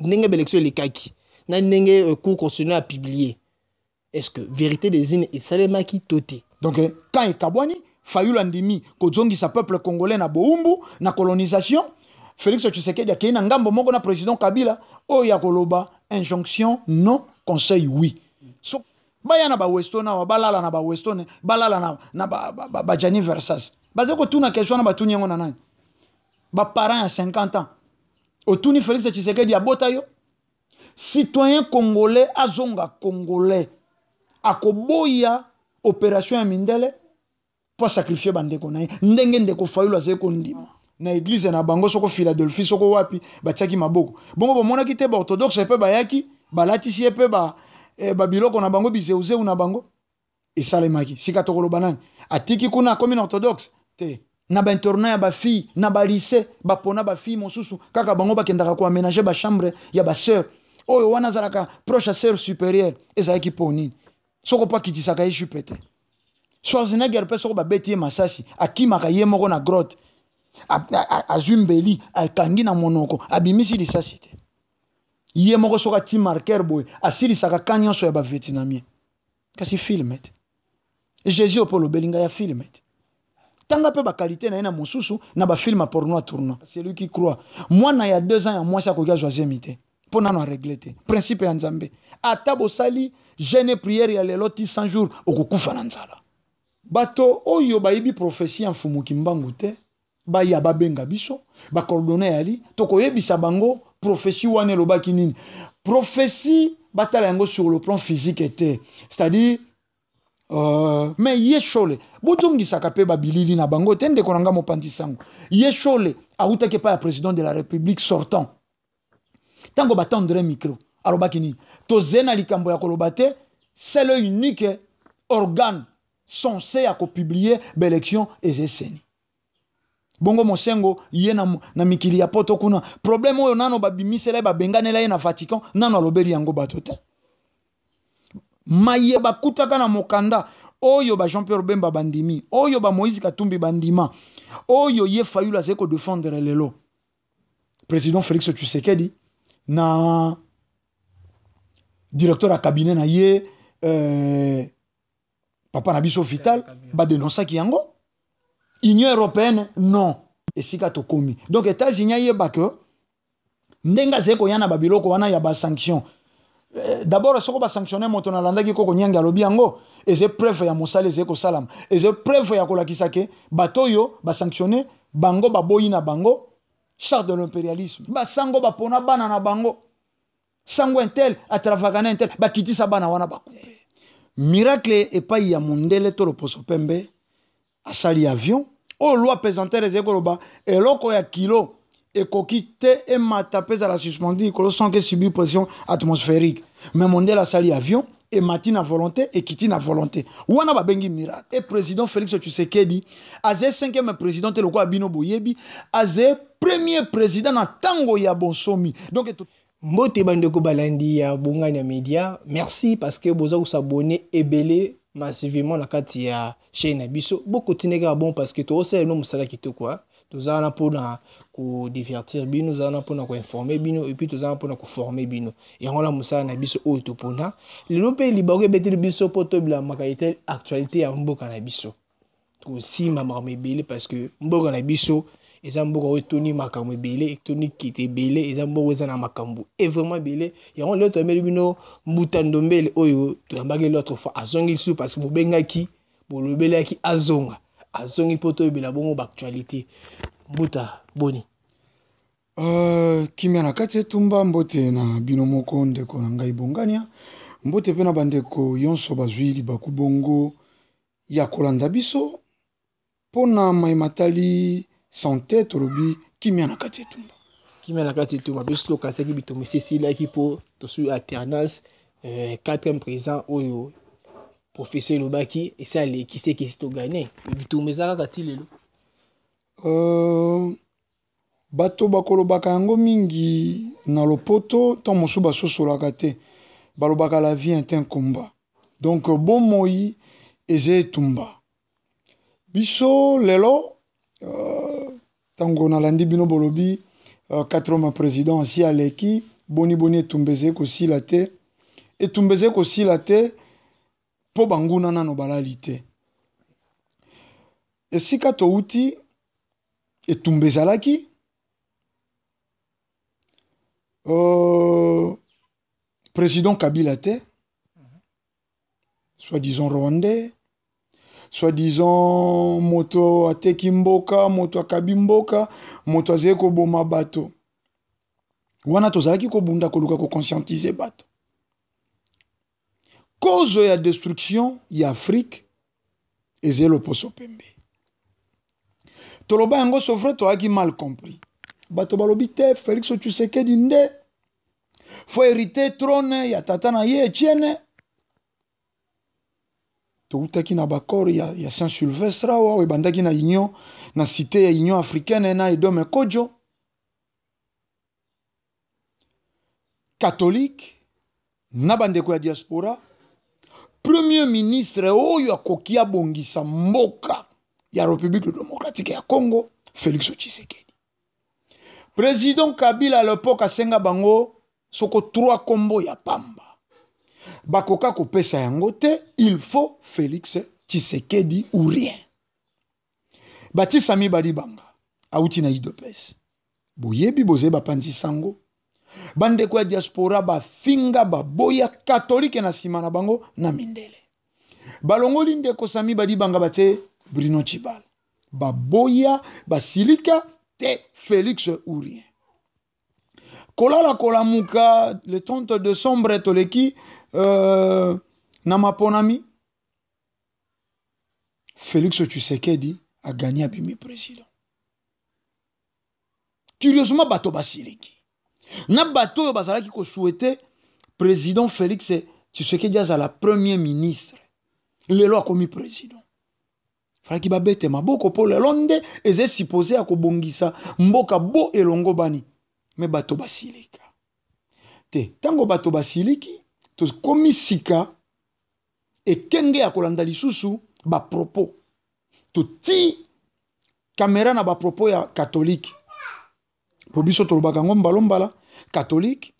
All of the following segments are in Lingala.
ndenge élection les kaki na ndenge cour constitutionnel a publié. Est-ce que vérité des îles et salema qui toté? Donc quand il kabwani Fayulu andimi kozongi sa peuple congolais na boumbu na colonisation Félix Tshisekedi a na ngambo moko na président Kabila o ya koloba injonction non conseil oui. So baya na ba westona wa balala na ba westone balala na ba Gianni Versace. Bazeko tuna question na batuni yango na nani? Ba parents à 50 ans. Otuni Félix Tshisekedi a botayo. Citoyen congolais azonga congolais akoboya opération ya mindele pour sacrifier bandeko na ye ndenge ndeko Fayulu azeko ndima na église na bango soko Philadelphie soko wapi batiaki maboko bongo bomonaki te ba orthodoxe pe bayaki balatisi pe ba biloko na bango bizeuzeu na bango esalemaki sika tokoloba nani atiki kuna komi na orthodoxe te na ba internat ya ba fille na ba lycée ba pona ba fille mosusu kaka bango bakendaka ko aménager ba chambre ya ba sœur oyo wana zalaka proche sœur supérieure ezalaki po nini soko pa kitisaka ye jupete Schwarzenegger pe soko babeti ye masasi akimaka ye moko na grotte azumbeli akangi na monoko abimisi lisasi te ye moko soko ati marqueur boy asilisaka ka nyonso ya bavietnamien kasi film ete Jésus opolo belinga ya film ete tanga pe bakalite na ye na mosusu na bafilm a porno a tournant c'est lui qui croit mwana ya 2 ans ya mwasi akoki azwazemi te mpo nano aregle te principe ya nzambe ata bosali jeune prière ya lelo ti 100 jours okokufa na nzala bato oyo bayibi prophétie ya mfumuki mbangu te baya babenga biso bakordone yali tokoyebisa bango prophétie wana elobaki nini prophétie batala yango sur le plan physique était c'est-à-dire mais yeshole bozongisaka pe babilili na bango te ndeko na nga mopanzi sango yeshole awutaki pa ya président de la république sortant tango batandre micro alobaki nini tozena likambo ya koloba te c'est le unique organe censé à publier l'élection ezeseni bongo mosengo ye na mikili ya poto kuna problème oyo nano babimisela babenganela ye na Vatican nano alobeli yango bato te maye bakutaka na mokanda oyo ba Jean-Pierre Bemba bandimi oyo ba Moïse Katumbi bandima oyo ye Fayulu azeko défendre lelo président Félix Tshisekedi na directeur à cabinet na ye papa na biso vital ba dénonçaki yango Union européenne non esika tokomi donc États-Unis yeba que ndenga zeko yana ba biloko wana ya ba sanction d'abord soko ba sanctionner moto na landaki koko nyanga lobi yango eze preuve ya mosale zeko salam eze preuve ya kolakisa ke batoyo ba sanctionner bango ba boyi na bango charte de l'impérialisme ba sango ba pona bana na bango sango intel atravagana intel ba kitisa bana wana ba miracle et pas ya mondele to lo poso pembe asali avion o loi pesanteur ezekoloba eloko ya kilo ekokite et mata pesa la suspendu kolo sans que subir pression atmosphérique mais mondele asali avion et matina volonté et kiti na volonté wana ba bengi miracle et président Félix Tshisekedi azé 5e président te loko abino boyebi azé premier président na tango ya bonsomi donc mbote bandeko balandi ya bongani ya media merci parce que boza s'abonner ebele massivement na kati ya chaîne na biso beaucoup tineka bon parce que to osele no musala kitoko quoi toza na pona ko divertir bino toza na pona ko informer bino et puis toza na pona ko former bino et on la musala na biso o to pona le lope libéré betel biso poto bila makaité actualité ya mboka na biso to si mama mebele parce que mboka na biso eza mboka oyo toni makambo ebele toni kite ebele eza mboka eza na makambo et vraiment ebele yango lelo toyameli bino mbuta ndombele oyo toyambaki l'autre fois azongi lisu parce que bobengaki bolobelaki azongi poto ebela bongo baactualité mbuta boni kimia na kati etumba mbote na bino moko ndeko na ngai bongania mbote pe na bandeko yonso bazwi libaku bongo ya kolanda biso pona maimatali santé tolobi kimia na kati etumba biso lokasaki bitomo esesilaki mpo tosui alternance 4e président oyo professeur lobaki esi alekisi ekesi togane bitomo eza kaka ti lelo bato bakolobaka yango mingi na lopoto to mosusu basosolaka te balobaka la vie est un combat donc bomoi eza etumba biso lelo tango nalandi bino bolobi 4e président si aleki boni boni etumbeze kosila te etumbeze kosila te po banguna nano balali te esika touti etumbezalaki président Kabila te soi-disant rwandais soi-disant moto ateki mboka moto akabi mboka moto azali koboma bato wana tozalaki kobunda koluka kokonscientize bato cause ya destruction ya Afrique ezali loposo pembe toloba yango sofre toaki mal compris bato balobi te Félix Tshisekedi nde faut hériter trône ya tata na ye Etienne toutaki na bakor ya Saint-Sylvestre awa ebandaki na union na cité ya union africaine na Edome Kodjo catholique na bandeko ya diaspora premier ministre oyo akoki abongisa mboka ya République démocratique ya Congo Félix Tshisekedi président Kabila à l'époque asenga bango soko 3 kombo ya pamba bakoka kopesa yango te il faut Félix Tshisekedi ou rien batisami badi banga auti na idopes boyebi boze bapandi sango bandeko ya diaspora bafinga baboya catholique na sima na bango na mindele balongoli ndeko sami badi banga bate Bruno Tshibala baboya basilika te Félix ou rien kolala kolamuka le 30 décembre toleki na maponami Félix Tshisekedi a gagné à bimi président curieusement bato basiliki na bato yo bazalaki ko souhaiter président Félix Tshisekedi azala premier ministre lelo akomi président falaki babete maboko po lelo nde eze supposé akobongisa mboka bo elongo bani me bato basilika te tango bato basiliki to komi sika ekenge ya kolanda lisusu ba propos to ti caméra na ba propos ya catholique po biso tolobaka ngo mbalombala catholique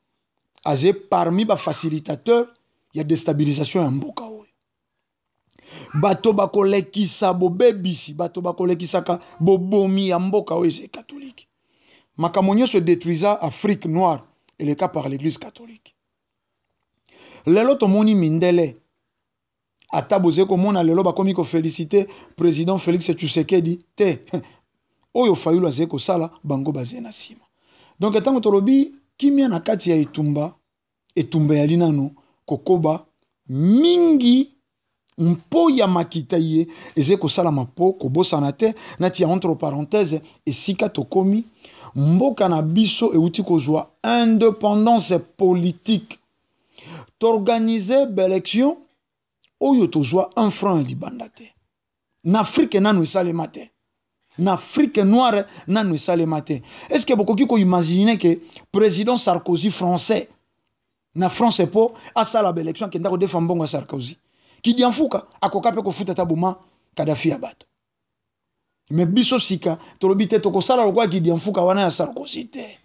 aze parmi ba facilitateur ya déstabilisation ya mboka oyo bato bakolekisa bobebisi bato bakolekisaka bobomi ya mboka oyo c'est catholique makambo se détruisa Afrique noire et le cas par l'église catholique lelo tomoni mindele ata boze komona lelo bakomi ko féliciter président Félix Tshisekedi te oyo fayulu aze ko sala bango baze na sima donc etango tolobi kimia na kati ya etumba ya linano kokoba mingi mpo ya makita ye eze ko sala mapo ko bosana te nati ya entre parenthèses esika tokomi mboka na biso euti kozwa indépendance politique t'organiser l'élection oyo tozwa un franc libanda te na Afrique nanu esalema te na Afrique noire nanu esalema te est-ce que bokoki ko imaginer que président Sarkozy français na France po asala l'élection kenda ko defa mbongo Sarkozy ki dianfuka akoka pe ko futa tabuma Kadhafi ya bato mais biso sika tolobi te toko sala lokwa ki dianfuka wana ya Sarkozy te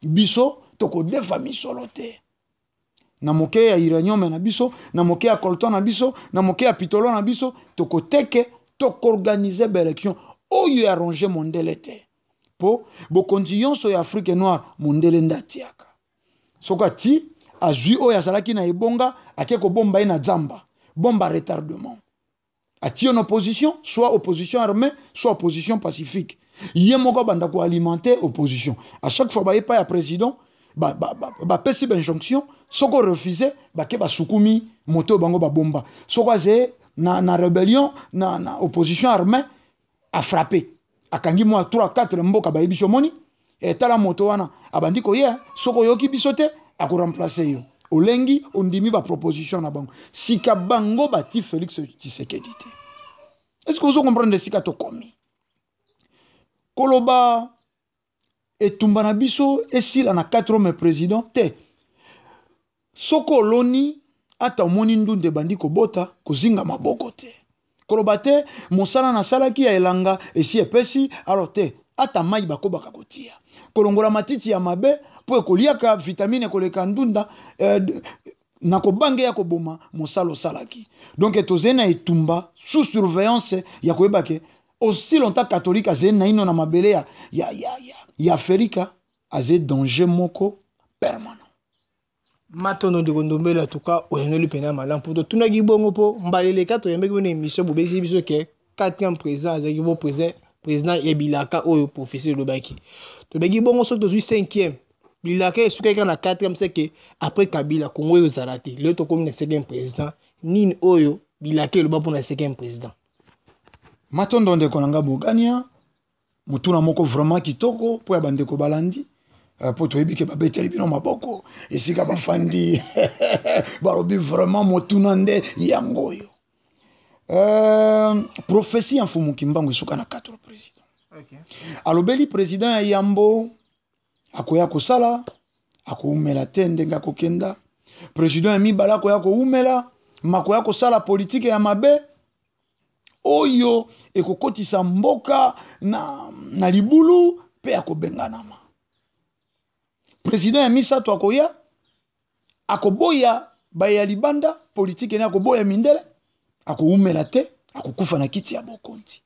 biso toko defa misolo te na moke ya uranium na biso na moke ya coltan na biso na moke ya pitolo na biso toko teke toko organiser l'élection oyo ya ranger mondele te po bokonzi yonso ya Afrique noire mondele ndatiaka soka ti azui oyo azalaki na ebonga akeko bomba ina zamba bomba retardement ati en opposition soit opposition armée soit opposition pacifique yemoko banda ko alimenter opposition à chaque fois ba epa ya président ba pesi ben jonction soko refuser ba ke ba sukumi moto bango ba bomba soko ze na rébellion na opposition armée a frappé akangi mo 3 4 mboka ba yebisho moni et tala moto wana abandi ko ye soko yoki bisote ako remplacer yo olengi ondimi ba proposition na bango sika bango bati Félix Tshisekedi te est-ce que vous comprenez sika to komi koloba etumba na biso esila na 4 hommes président te soko loni ata moni ndunde bandi ko bota kozinga maboko te koloba te mosala na salaki ya elanga esi epesi alors te ata mai bakobaka kotia kolongola matiti ya mabe po ekoliaka vitamine ekoleka ndunda na kobange ya koboma mosalo salaki. Donc tozena etumba sous surveillance ya koyeba ke aussi longtemps catholique azena ino na mabele ya Afrika aze danger moko permanent. Matono de Gondombela tuka oyenoli pena malam pour tuna gibongo po mbalele kato yembe ko émission bobesi biso ke 4e président azaki bo président Ebilaka oyo professeur Lobaki. To begi bongo so to 5e. Bilaka esuka na 4e c'est que après Kabila Congo yo zarate. Le to comme na 5e président nini oyo Bilaka loba pour na 5e président. Matondo de konanga bogania mutuna moko vraiment kitoko po ya bandeko balandi. Po toyebi ke babeteli bino maboko esika bafandi balobi vraiment motuna nde yango oyo. Prophétie en Fumu Kimbangu esuka na 4 président. Okay. Alobeli président ya Yambo akoya kosala akoumela te ndenga kokenda. Président ya Mibala akoya koumela makoya kosala politique ya mabe oyo ekokotisa mboka na libulu pe akobenganama. Président ya misato akoya akoboya baya libanda politique na akoboya mindele akoumela te akokufa na kiti ya bokonti.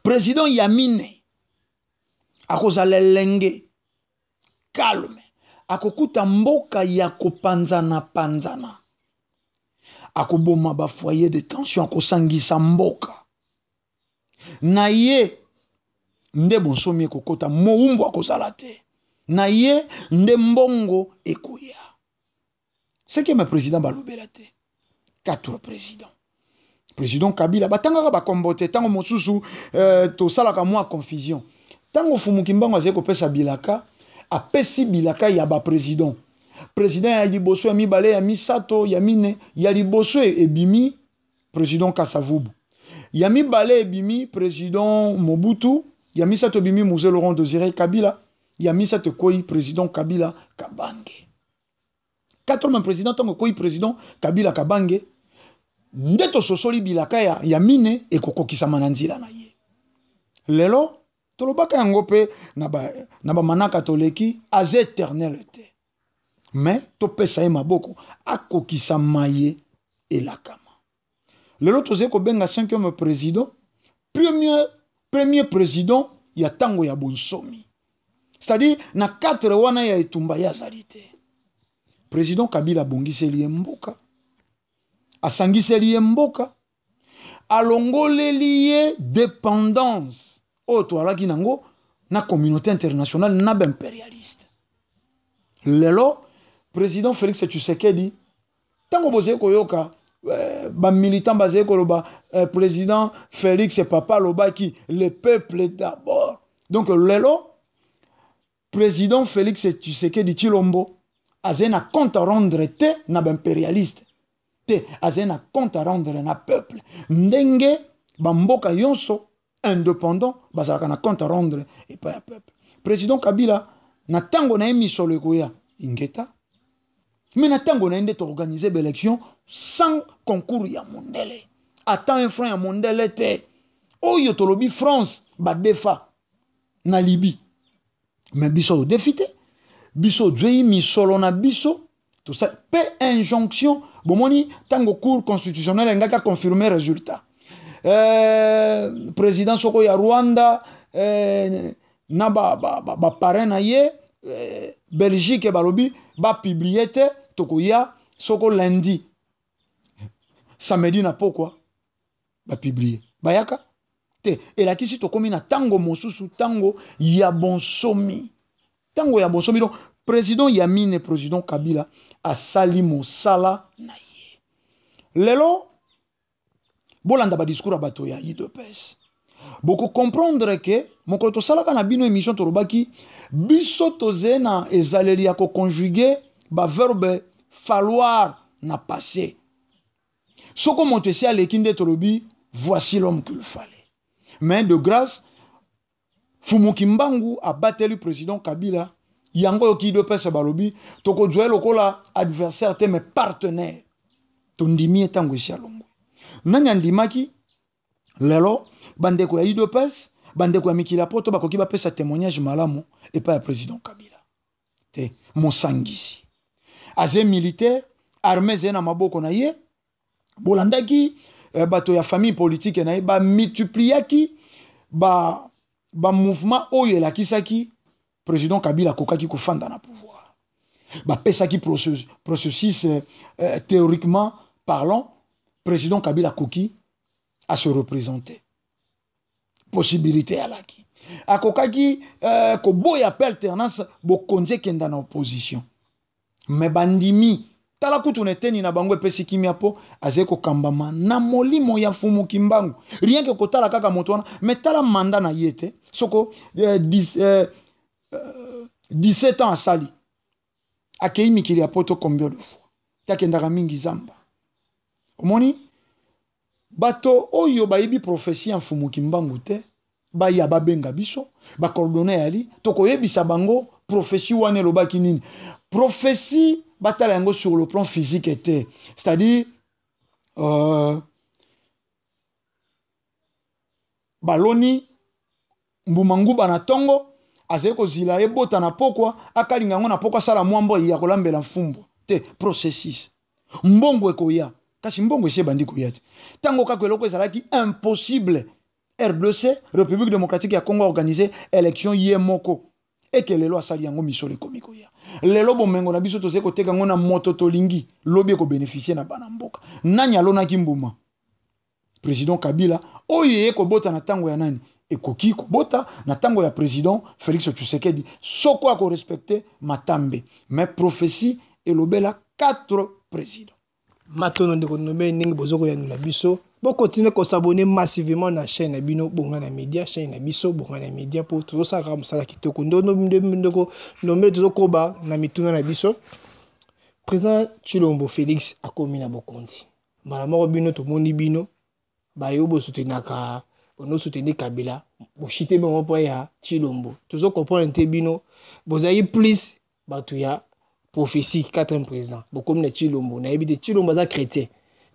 Président Yamine akozala lenge calme akokuta mboka ya kopanzana akoboma ba foyer de tension akosangisa mboka na ye nde bonsomi ekokota moumbu akozala te na ye nde mbongo ekoya. Ce que mes présidents balobela te 4 présidents. Président Kabila batangaka bakombote tango mosusu to salaka mwa confusion. Tango Fumu Kimbangu azeko pesa Bilaka apesi Bilaka ya ba président. Président ya liboso ya mibale ya misato ya mine ya liboso ebimi président Kasavubu. Ya mibale ebimi président Mobutu, ya misato ebimi Mzee Laurent Désiré Kabila, ya misato koi président Kabila Kabange. 4 président tango koi président Kabila Kabange. Ndeto sosoli Bilaka ya mine ekokokisa mananzila na ye. Lelo tolobaka yango pe na ba manaka toleki az éternel te. Mais to pesa ye maboko akokisa maye elakama. Lelo toze ko benga 5e président, premier président ya tango ya bonsomi. C'est-à-dire na 4 wana ya etumba ya zalite. Président Kabila bongiseli ye mboka. Asangiseli ye mboka. Alongoleli ye dépendance. Oto alaki nango na communauté internationale na impérialiste. Lelo président Félix Tshisekedi tango boze koyoka ba militant bazé koloba président Félix papa lobaki le peuple d'abord. Donc lelo président Félix Tshisekedi Chilombo azena compte à rendre te na impérialiste. Te azena compte à rendre na peuple. Ndenge bamboka yonso indépendant bazalaka na compte à rendre et pas à peuple. Président Kabila na tango na emisolo koya ingeta. Mais na tango na ende to organiser l'élection sans concours ya mondele. Attends un franc ya mondele te. Oyo tolobi France ba defa na Libye. Mais biso défité. Biso djei misolo na biso. Tout ça pe injonction bomoni tango cour constitutionnel ngaka confirmer résultat. Président soko ya Rwanda na ba parrain na ye Belgique balobi ba publier te tokoya soko lundi samedi na pokwa ba publier bayaka te elakisi tokomi na tango mosusu tango ya bonsomi donc président Yamine président Kabila asali mosala na ye lelo bolanda ba discours bato ya IDPS boko comprendre que moko to salaka na bino émission torobaki biso tozena ezaleli ya ko conjuguer ba verbe falloir na passé soko monte si alekinde torobi voici l'homme qu'il fallait mais de grâce Fumu Kimbangu a battu le président Kabila yango yoki IDPS balobi toko jouer lokola adversaire te mais partenaire tondimi etango esi alongo nanya ndimaki lelo bandeko ya IDPS bandeko ya mikili ya poto bakoki bapesa témoignage malamu epai ya président Kabila te mosangisi aze militaire armée zena maboko na ye bolandaki bato ya famille politique na ye ba multipliaki ba mouvement oyo elakisaki président Kabila kokaki kofanda na pouvoir bapesaki processus théoriquement parlant président Kabila koki à se représenter possibilité alaki akokaki koboya pe alternance bokonze kenda na opposition mais bandimi tala kutu neteni na bango epesi kimia po aze kokambama na molimo ya fumu kimbangu rien que kotala kaka moto wana mais tala mandat na yete soko 17 ans asali akei mikili ya poto combien de fois takendaka mingi zamba omoni bato oyo bayibi prophétie en fumu kimbangu te baya babenga biso ba coordonner ali tokoyebisa bango prophétie wana elobaki nini prophétie batala yango sur le plan physique était c'est-à-dire baloni mbumanguba na tongo azali kozila ebota na pokwa akalinga yango na pokwa sala mwambo ya kolambela mfumbo te processus mbongo ekoya kasi mbongo ese bandi koya te tango kako eloko ezalaki impossible RDC République démocratique ya Congo organisé élection yemoko et que lelo asali yango misolo komiko ya lelo bomengo na biso tozeko teka ngona moto tolingi lobi ko bénéficier na bana mboka nanya lona kimbuma président Kabila oye ko bota na tango ya nani ekoki ko bota na tango ya président Félix Tshisekedi soko a ko respecter matambe mais prophétie elobela 4 présidents matono ndeko nomé ningi bozoko ya nula biso bo continuer ko s'abonner massivement na chaîne na bino bonga na média chaîne na biso bonga na média pour tout ça comme ça la kitoko ndono ndeko nomé tozoko ba na mituna na biso président Tshilombo Félix akomi na bokondi mbala moko bino to moni bino ba yo bo soutenaka ono soutenir Kabila bo chité bango po ya Tshilombo tozo comprendre te bino bozayi plus batu ya prophétie 4e président bokomi na Tshilombo na yebi te Tshilombo za chrétien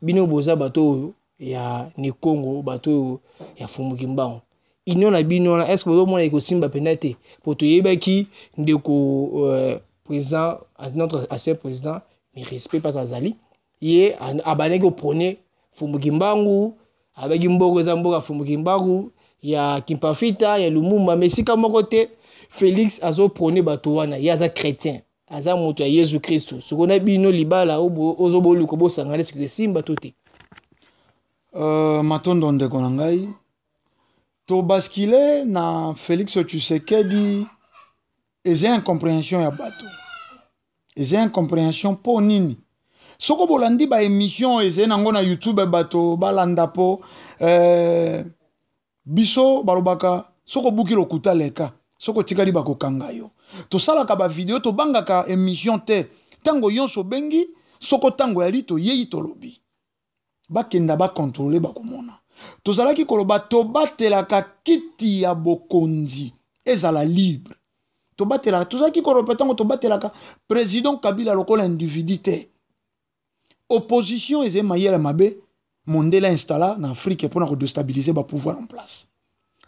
bino boza bato ya ni Congo bato ya fumu kimbango union na bino na est-ce que vous mona ko simba penate pour to yebaki ndeko président notre ancien président mais respect pas azali ye abaneki ko prôner fumu kimbangu abaki mboko za mboka fumu kimbangu ya Kimpafita ya Lumumba mais sika moko te Félix azo prôner bato wana ya za chrétien aza moto ya Yesu Christ sokona bino libala ozo bolu ko bosangana ce que simba tote matondo ndeko na ngai to basculer na Félix Tshisekedi eza incompréhension ya bato eza incompréhension po nini soko bolandi ba émission eza nango na YouTube bato balanda po biso balobaka soko buki lokuta leka soko tikali bakokanga yo to salaka ba video to bangaka émission te tango yonso bengi soko tango yali to yeyi to lobi bakenda ba contrôler bakomona to zalaki koloba to batelaka kiti ya bokonzi ezala libre to batelaka to zalaki koloba tango to batelaka président Kabila lokola individu te opposition eze mayele mabe mondela installa na Afrique pour na déstabiliser ba pouvoir en place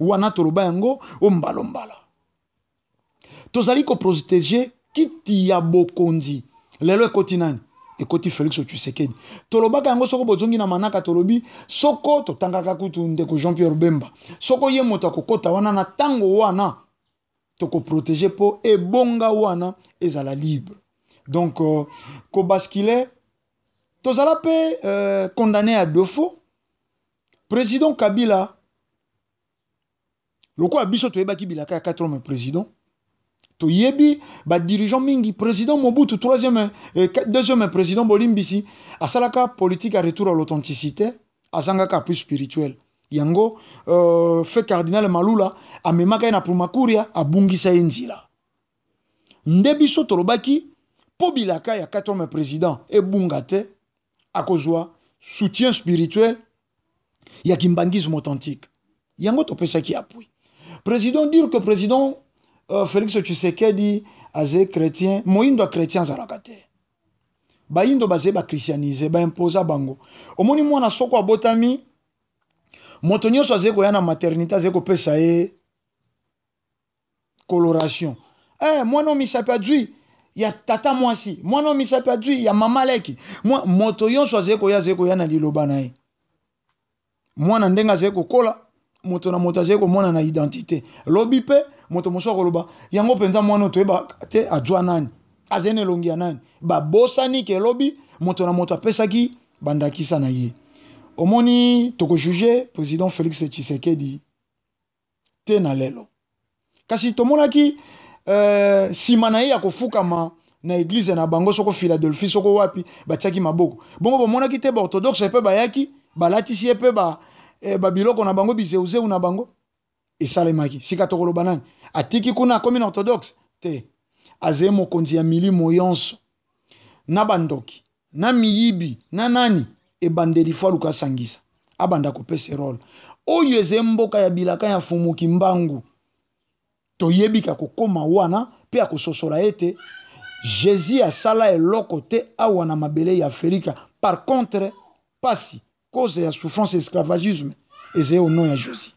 wana to loba yango o mbalombala tozali ko protéger kiti ya bokonzi lelo ekoti nani ekoti Félix Tshisekedi tolobaka yango soko bozongi na manaka tolobi soko totangaka kutu ndeko Jean-Pierre Bemba soko ye moto akokota wana na tango wana toko protéger po ebonga wana ezala libre donc ko basculer tozala pe condamné à défaut président Kabila loko abiso toyebaki bilaka ya 4e président to yebi ba dirigeant mingi président Mobutu 2e président Bolimbisi asalaka politique à retour à l'authenticité azangaka plus spirituel yango fait cardinal Malula amemaka na Pumakuria abungisa enzila ndebiso tolobaki po bilaka ya 4e président ebungate akozwa soutien spirituel ya kimbangisme authentique yango topesaki appui président dire que président Félix Tshisekedi aze chrétien moindo chrétien zalakate baindo baze ba christianiser ba imposa bango omoni mwana soko abotami moto nyonso aze koya na maternité aze kopesa ye coloration. Moi non misapadui ya tata mwasi. Moi non misapadui ya mama leki. Moi moto yonso azeko ya na liloba na ye. Mwana ndenga zeko kola moto na moto zeko mwana na identité. Lobi pe moto moso koloba yango penza mwana to eba te adwa nani. Azene longia nani. Ba bosani ke lobi moto na moto apesaki bandakisa na ye. Omoni toko juge président Félix Tshisekedi te na lelo. Kasi tomonaki sima na ye ya kofukama na église na bango soko Philadelphie soko wapi batiaki maboko. Bongo bomonaki te ba orthodoxe pe bayaki balatisi ye pe ba biloko na bango bizeuzeu na bango esalemaki. Sika tokoloba nani atiki kuna komi na orthodoxe te. Aze mokonzi ya milimo yonso na bandoki na miyibi na nani ebandeli fwa luka sangisa abanda kopese role oyo eze mboka ya bilaka ya fumuki mbangu toyebika kokoma wana pe akososola ete Jésus asala eloko te awa na mabele ya Afrika. Par contre pasi cause ya souffrance esclavagisme eze au nom ya Jésus.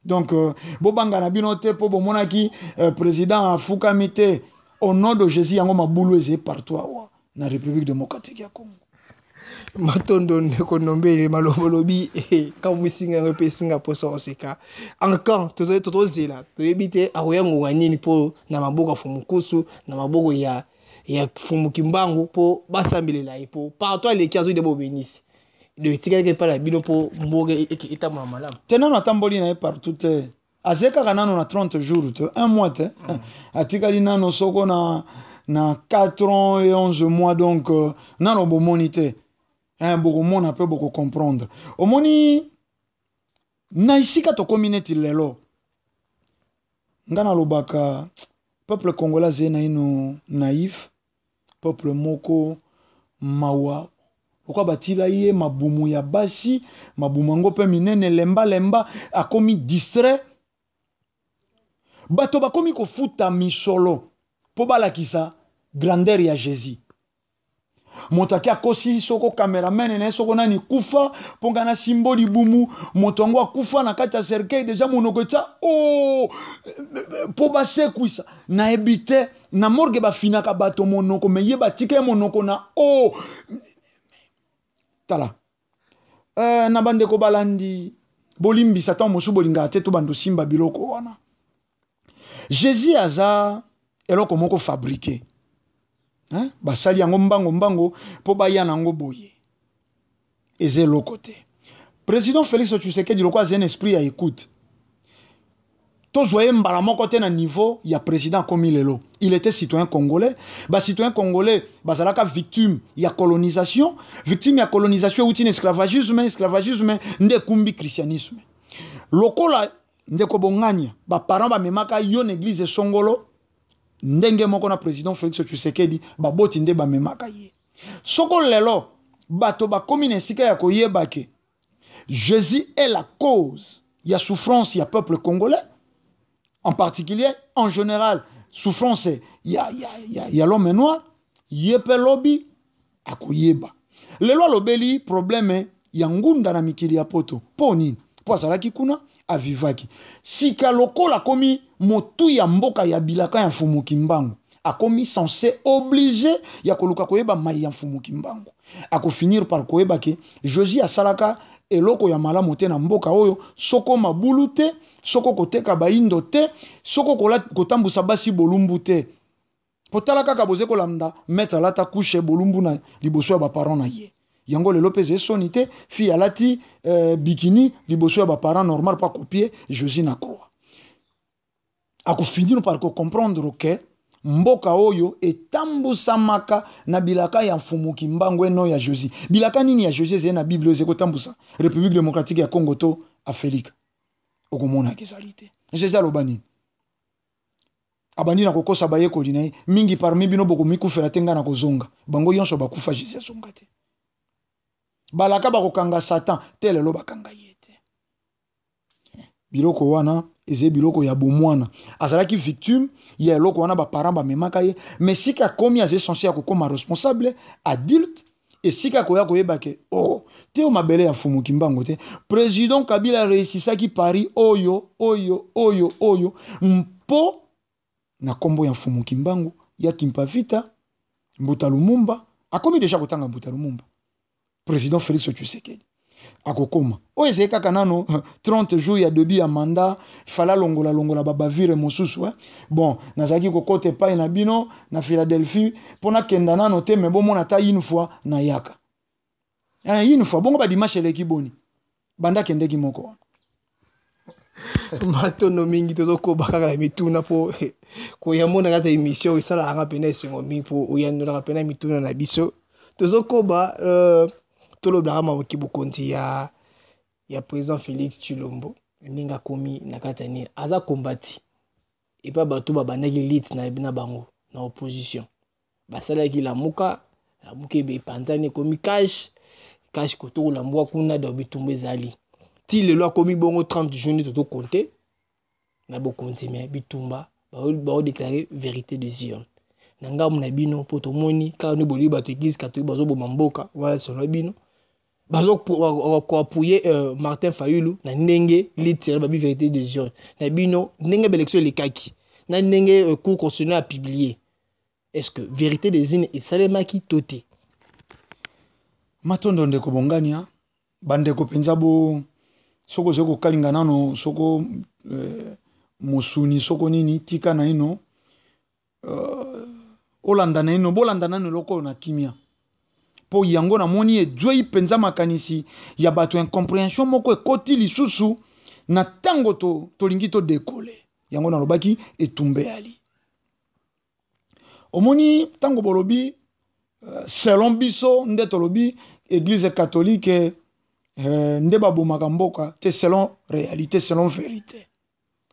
Donc bobanga na bino te po bomonaki président afukami te au nom de Jésus yango mabulu eze partout awa na République démocratique ya Congo. Matondo ndeko nombele malobolobi kamusinga repe singa posa oseka encore tozela toyebite akoyango wanini po na maboko fumukusu na maboko ya fumuki mbangu po basambelela ipo partout aleki azo de bobenisi de tikake pa la bino po mboge eta malamu tenano atamboli na partout te azeka kanano na 30 jours te un mois te atikali nano soko na 4 ans et 11 mois donc nano bomoni te beaucoup monde peut beaucoup comprendre. Omoni na isika to komineti lelo. Ngana lobaka peuple congolais zena ino naïf, peuple moko mawa. Pourquoi batila ye mabumu ya bashi, mabumango pe minene lemba akomi distrait. Bato bakomi ko futa misolo po balakisa grandeur ya Jésus. Motaki akosi soko cameraman na soko nani kufa ponga na simboli bumu motongo akufa na kati ya cercueil deja monoko tsa po basekuisa na ebite na morgue bafinaka bato monoko meye batike monoko na tala na bande ko balandi bolimbi satan mosu bolinga te to bando simba biloko wana Jésus aza eloko moko fabriqué. Basali yango mbango po baya nango boye eze lokote président Félix Tshisekedi loko a un esprit ya écoute to zoye mbala moko te na niveau ya président comme il était citoyen congolais citoyen congolais bazalaka victime ya colonisation outi esclavagisme nde kumbi christianisme lokola nde ko bonganya parents memaka yo na église songolo ndenge moko na président Félix Tshisekedi baboti nde bamemaka ye soko lelo bato bakomi na esika ya koyeba ke Jésus est la cause ya souffrance ya peuple congolais en particulier en général souffrance ya l'homme noir yepe lobi akoyeba lelo lobeli problème ya ngunda na mikili ya poto po nini po azalaki kuna avivaki sika lokola komi motu ya mboka ya bilaka ya mfumuki mbangu akomi censé obligé ya koluka koyeba mai ya mfumuki mbangu ako finir par koyeba ke Jésus asalaka eloko ya malamu te na mboka oyo soko mabulu te soko koteka baindo te soko kotambusa basi bolumbu te potala kaka boze kolanda mettre lata couche bolumbu na liboso ya baparent na ye yango lelo peze soni te fi alati bikini liboso ya baparent normal pa copier Jésus na croix ako finir par comprendre que mboka oyo etambusamaka na bilaka ya mfumuki mbangu eno ya Jésus bilaka nini ya Jésus ze na Bible ze kotambusa République démocratique ya Congo to Afrika okomona kezalite Jésus alobani abandi na kokosa baye kolina mingi parmi bino boko mikufela tenga na kozonga bango yonso bakufa Jésus azonga te balaka bakokanga Satan tele lo bakanga yete biloko wana eze biloko ya bomwana azalaki victime ya eloko wana baparent bamemaka ye mais sika komi aze censé akokoma responsable adulte esika koya koyeba ke te o mabele ya mfumuki mbango te président Kabila réussisaki pari oyo mpo na kombo ya Mfumu Kimbangu ya Kimpavita Mbuta Lumumba akomi deja kotanga Mbuta Lumumba président Félix Tshisekedi akokoma oyo ezali kaka nano 30 jours ya début ya mandat fala longola babavire mosusu bon nazalaki kokota epai na bino na Philadelphie mpona kenda nano te me bomona ta une fois na yaka une fois bongo badimashe eleki boni banda kendeki moko matono mingi tozokoba kaka na mituna po koyamona kata émission esalaka pena esengo mingi po oyandolaka pena mituna na biso tozokoba tolobelaka makoki bokonzi ya président Félix Tshilombo ndenge akomi na kati ya nini aza kombati epa bato babandaki lite na bango na opposition basalaki lamuka ebe epanzani ekomi cash kotoko lambuka kuna da bitumba ezali ti lelo akomi bongo 30 jours toto compte na bokonzi me bitumba baodéclare vérité de Zion na ngambo na bino mpo tomoni kaka no boli bato église catholique bazoboma mboka wala solo bino bazokoapuye Martin Fayulu na ndenge lite babi vérité de Zion na bino ndenge bélection elekaki na ndenge cour constitutionnel a publié est-ce que vérité de Zion esalemaki to te matondo ndeko bongania bandeko penza bo soko zeko kalinga nano soko musuni soko nini tika na ino olanda na ino bolanda nano loko na kimia po yango na moni edwei penza makanisi ya bato incompréhension moko ekoti lisusu na tango tolingi to dekole yango na lobaki etumbe ali omoni tango bolobi selon biso nde tolobi église catholique nde babomaka mboka te selon réalité selon vérité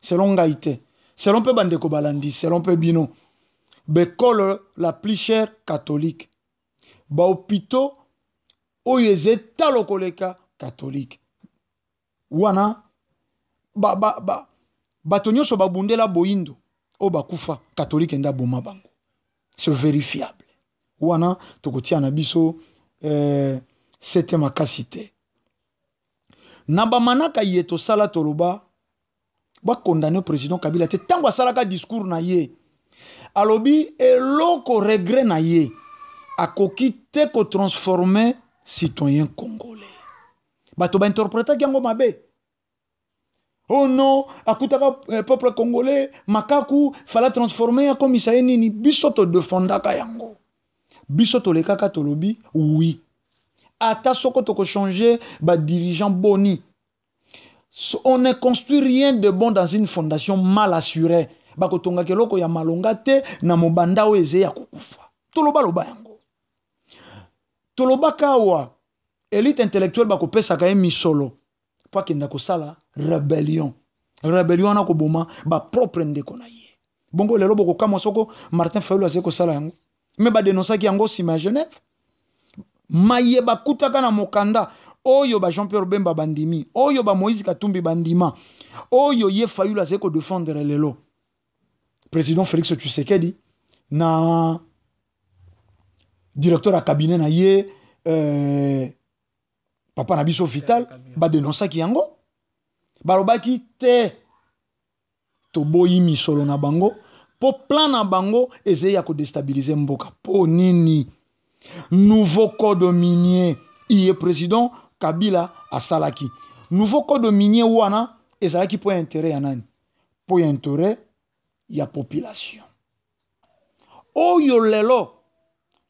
selon ngaite selon pe bandeko balandi selon pe bino bekole la plus chère catholique baopito oyo eze talo koleka catholique wana bato nyonso babundela boyindo oyo bakufa catholique nde aboma bango c'est vérifiable wana tokotia na biso sete makasi te na bamanaka ye tosala toloba bakondane président Kabila te ntango asalaka discours na ye alobi eloko regret na ye akoki te kotransforme citoyen congolais bato bainterprétaki yango mabe oh non akutaka peuple congolais makaku fala transformer akomisa ye nini biso todefendaka yango biso tolekaka tolobi oui ata soko toko changer ba dirigeant boni on ne construit rien de bon dans une fondation mal assurée bakotonga keloko ya malonga te na mobanda o eze ya kokufa toloba loba yango toloba kawa élite intellectuelle bakopesaka ye misolo po akenda kosala rébellion na koboma ba propre ndeko na ye bongo lelo bokokamwa soko Martin Fayulu azali kosala yango me badenosaki yango nsima ya Genève maye bakutaka na mokanda oyo ba Jean-Pierre Bemba bandimi oyo ba Moïse Katumbi bandima oyo ye Fayulu azali kodefendre lelo président Félix Tshisekedi na directeur à cabinet na ye papa na biso vital badenosaki yango balobaki te toboyi misolo na bango po plan na bango ezali ya kodestabiliser mboka po nini nouveau code minier iye président Kabila asalaki nouveau code minier wana ezalaki po intérêt ya nani po intérêt ya population oyo lelo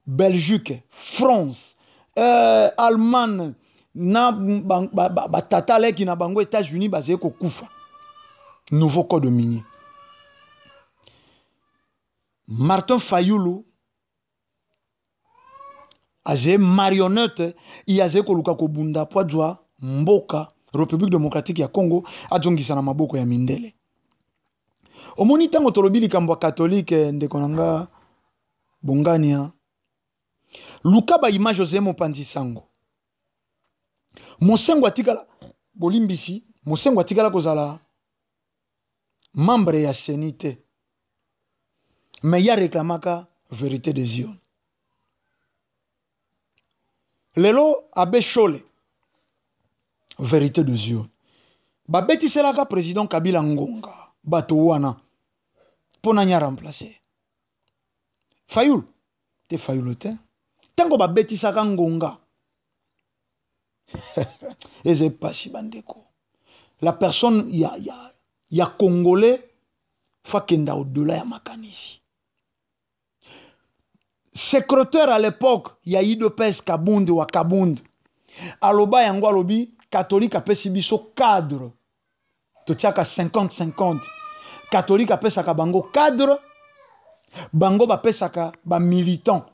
Belgique France Allemagne na batata leki na bango États-Unis bazali kokufa nouveau code minier Martin Fayulu azali marionnette azali koluka kobunda po azwa mboka République démocratique ya Congo azongisa na maboko ya mindele omoni ntango tolobi likambo ya catholique ndeko nanga bongania luka ba image José Mopanzi Sango mosengo atikala bolimbisi mosengo atikala kozala membre ya senite mais ya réclamaka vérité de Zion lelo abe Chole vérité de Zion babetiselaka président Kabila ngonga bato wana pour n'a remplacer. Fayoul, te Fayoul te. Tango ba beti saka ngonga. Et c'est pas si bandeko. La personne, il y a Congolais, faut kenda au-delà ya makanisi. Secrétaire à l'époque, il y a IDPS Kabundi ou Kabundi. Aloba yango alobi, catholique a pesi biso cadre. Totiaka 50-50. Catholique a pesaka bango cadre. Bango ba pesaka ba militant.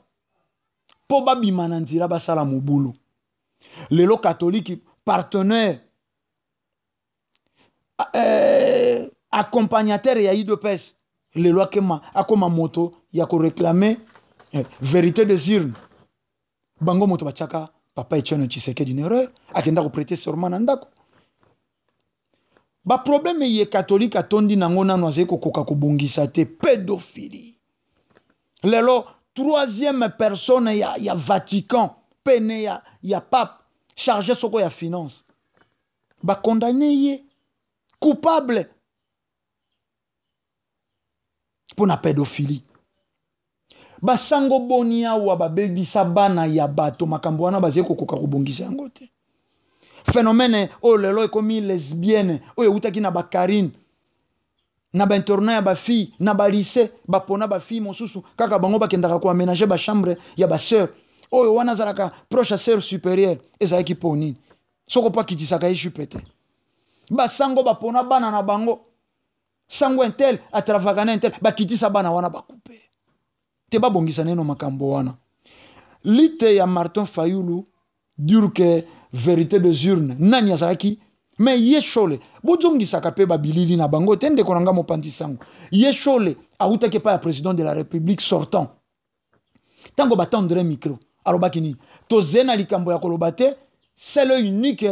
Po ba bimanandira ba sala mobulu. Lelo catholique partenaire accompagnateur ya IDPS. Lelo akoma moto ya ko réclamer vérité des urnes. Bango moto bachaka papa Etienne Tshisekedi d'une erreur akenda ko prêter serment na ndako. Ba problème ye catholique atondi nango nanu azeko koka kobongisa te pédophilie. Lelo troisième personne ya Vatican pene ya pape chargé soko ya finance. Ba condamné ye coupable pour la pédophilie. Basango bonia wa babebisa bana ya bato makambo wana bazeko koka kobongisa yango te. Phénomène o lelo ekomi lesbienne o eutaki na bakarine na ba internat ya ba fille na ba lycée bapona ba fille mosusu kaka bango bakendaka ko aménager ba chambre ya ba sœur o wana zalaka proche sœur supérieure ezaki poni soko pa kitisaka ejupete basango bapona bana na bango sango intel atravagana intel bakitisa bana wana bakupe te babongisa neno makambo wana lite ya Martin Fayoulou dire que vérité des urnes nani azalaki mais yeshole bozongisa kape babilili na bango tende konanga mopanzi sango yeshole autake pa ya président de la république sortant tango batandre micro alobaki ni tozena likambo ya kolobate c'est le unique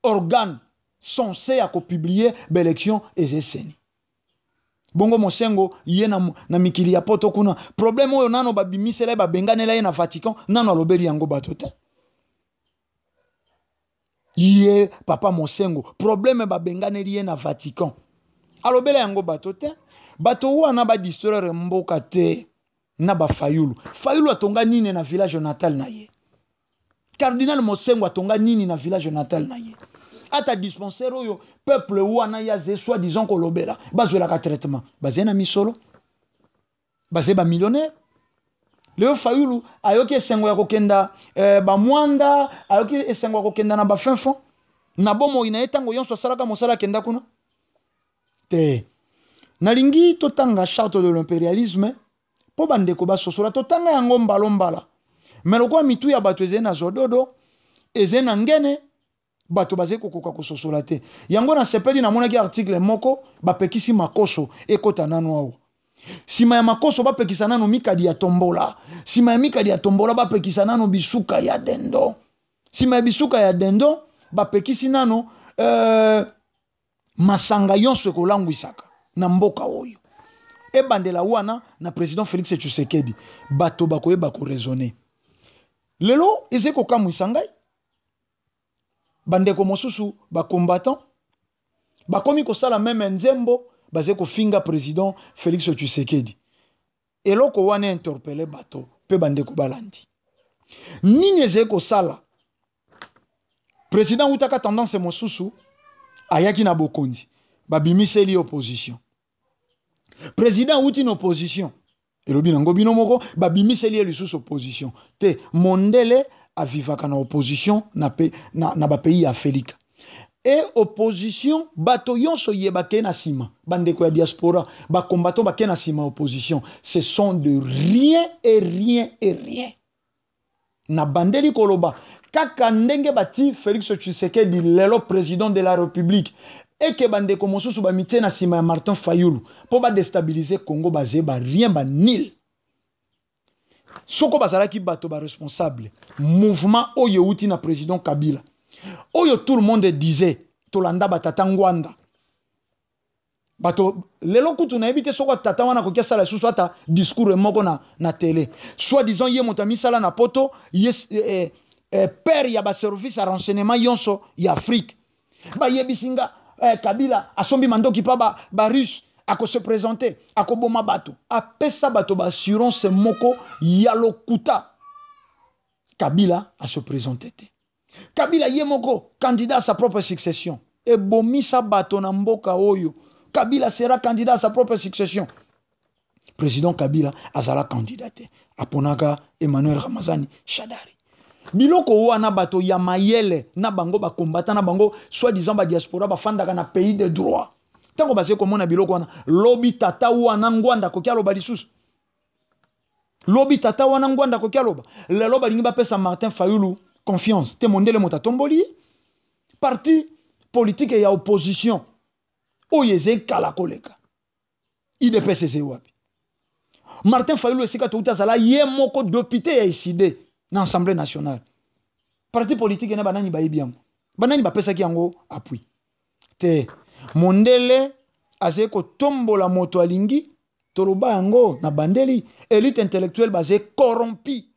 organe censé à publier l'élection ezeseni bongo mosengo ye na mikili ya poto kuna problème oyo nano babimisela babenganela ye na Vatican nano alobeli yango bato te ye papa mosengo problème babenganeli ye na Vatican alobela yango bato te bato wana ba distraire mboka te na ba Fayulu atonga nini na village natal na ye cardinal mosengo atonga nini na village natal na ye ata dispensaire oyo peuple wana ya ze soit disons kolobela bazwela ka traitement bazena misolo baze ba millionnaire Leo Fayulu ayoki esengo ya kokenda ba mwanda ayoki esengo ya kokenda na ba fin fond na bomo ina etango yonso salaka mosala kenda kuna te nalingi totanga charte de l'impérialisme po bandeko basosola totanga yango mbalombala meloko mitu ya bato ezena zododo ezena ngene bato baze kokoka kososola te yango na sepeli na monaki article moko bapekisi makoso ekota nanu awo sima ya makoso bapekisa nanu mikadi ya tombola sima ya mikadi ya tombola bapekisa nanu bisuka ya dendo sima ya bisuka ya dendo bapekisi nanu masanga yonso ekolangwisaka na mboka oyo ebandela wana na président Félix Tshisekedi bato bakoyeba ko raisonner lelo ezeko kamwisa ngai bandeko mosusu ba combattant bakomi kosala meme nzembo baze kofinga président Félix Tshisekedi eloko wana interpeller bato pe bandeko balandi nini ezeko sala président utaka tendance mosusu ayaki na bokonzi babimiseli opposition président uti na opposition elobi nango bino moko babimiseli lisusu opposition te mondele avivaka na opposition na ba pays africain et opposition bato yonso yebake na sima bandeko ya diaspora ba combattant bake na sima opposition ce sont de rien et rien et rien na bandeli koloba kaka ndenge bati Félix Tshisekedi lelo président de la République et que bandeko mosusu ba mitie na sima ya Martin Fayoulou po ba déstabiliser Congo bazé ba rien ba nil soko bazalaki bato ba responsable mouvement oyo uti na président Kabila oyo tout le monde disait tolanda batata ngwanda bato lelo kutu na ebite soko tata wana ko kesala susu ata discours moko na télé soit disons ye motami sala na poto yes père ya ba service à renseignement yonso ya Afrique ba yebisinga Kabila asombi mandoki pa ba russe ako se présenter, ako boma bato, apesa bato ba assurance moko ya lokuta. Kabila a se présenté. Kabila ye moko candidat à sa propre succession. Et bomisa bato na mboka oyo. Kabila sera candidat à sa propre succession. Président Kabila azala candidaté. Aponaka Emmanuel Ramazani Shadari. Biloko wana bato ya mayele na bango ba combattant na bango soi-disant ba diaspora ba fandaka na pays de droit. Tango base komona biloko wana lobi tata wana ngwanda kokia loba lisusu. Lobi tata wana ngwanda kokia loba. Le loba lingi ba pesa Martin Fayulu confiance. Te mondele mota tomboli. Parti politique ya opposition. Oyeze kala koleka. IDPCC wapi. Martin Fayulu esika touta sala ye moko député ya ICD na l'Assemblée nationale. Parti politique na banani ba yebiango. Banani ba pesa ki yango appui. Te mondele azé ko tombola moto alingi toloba yango na bandeli élite intellectuelle basé corrompi.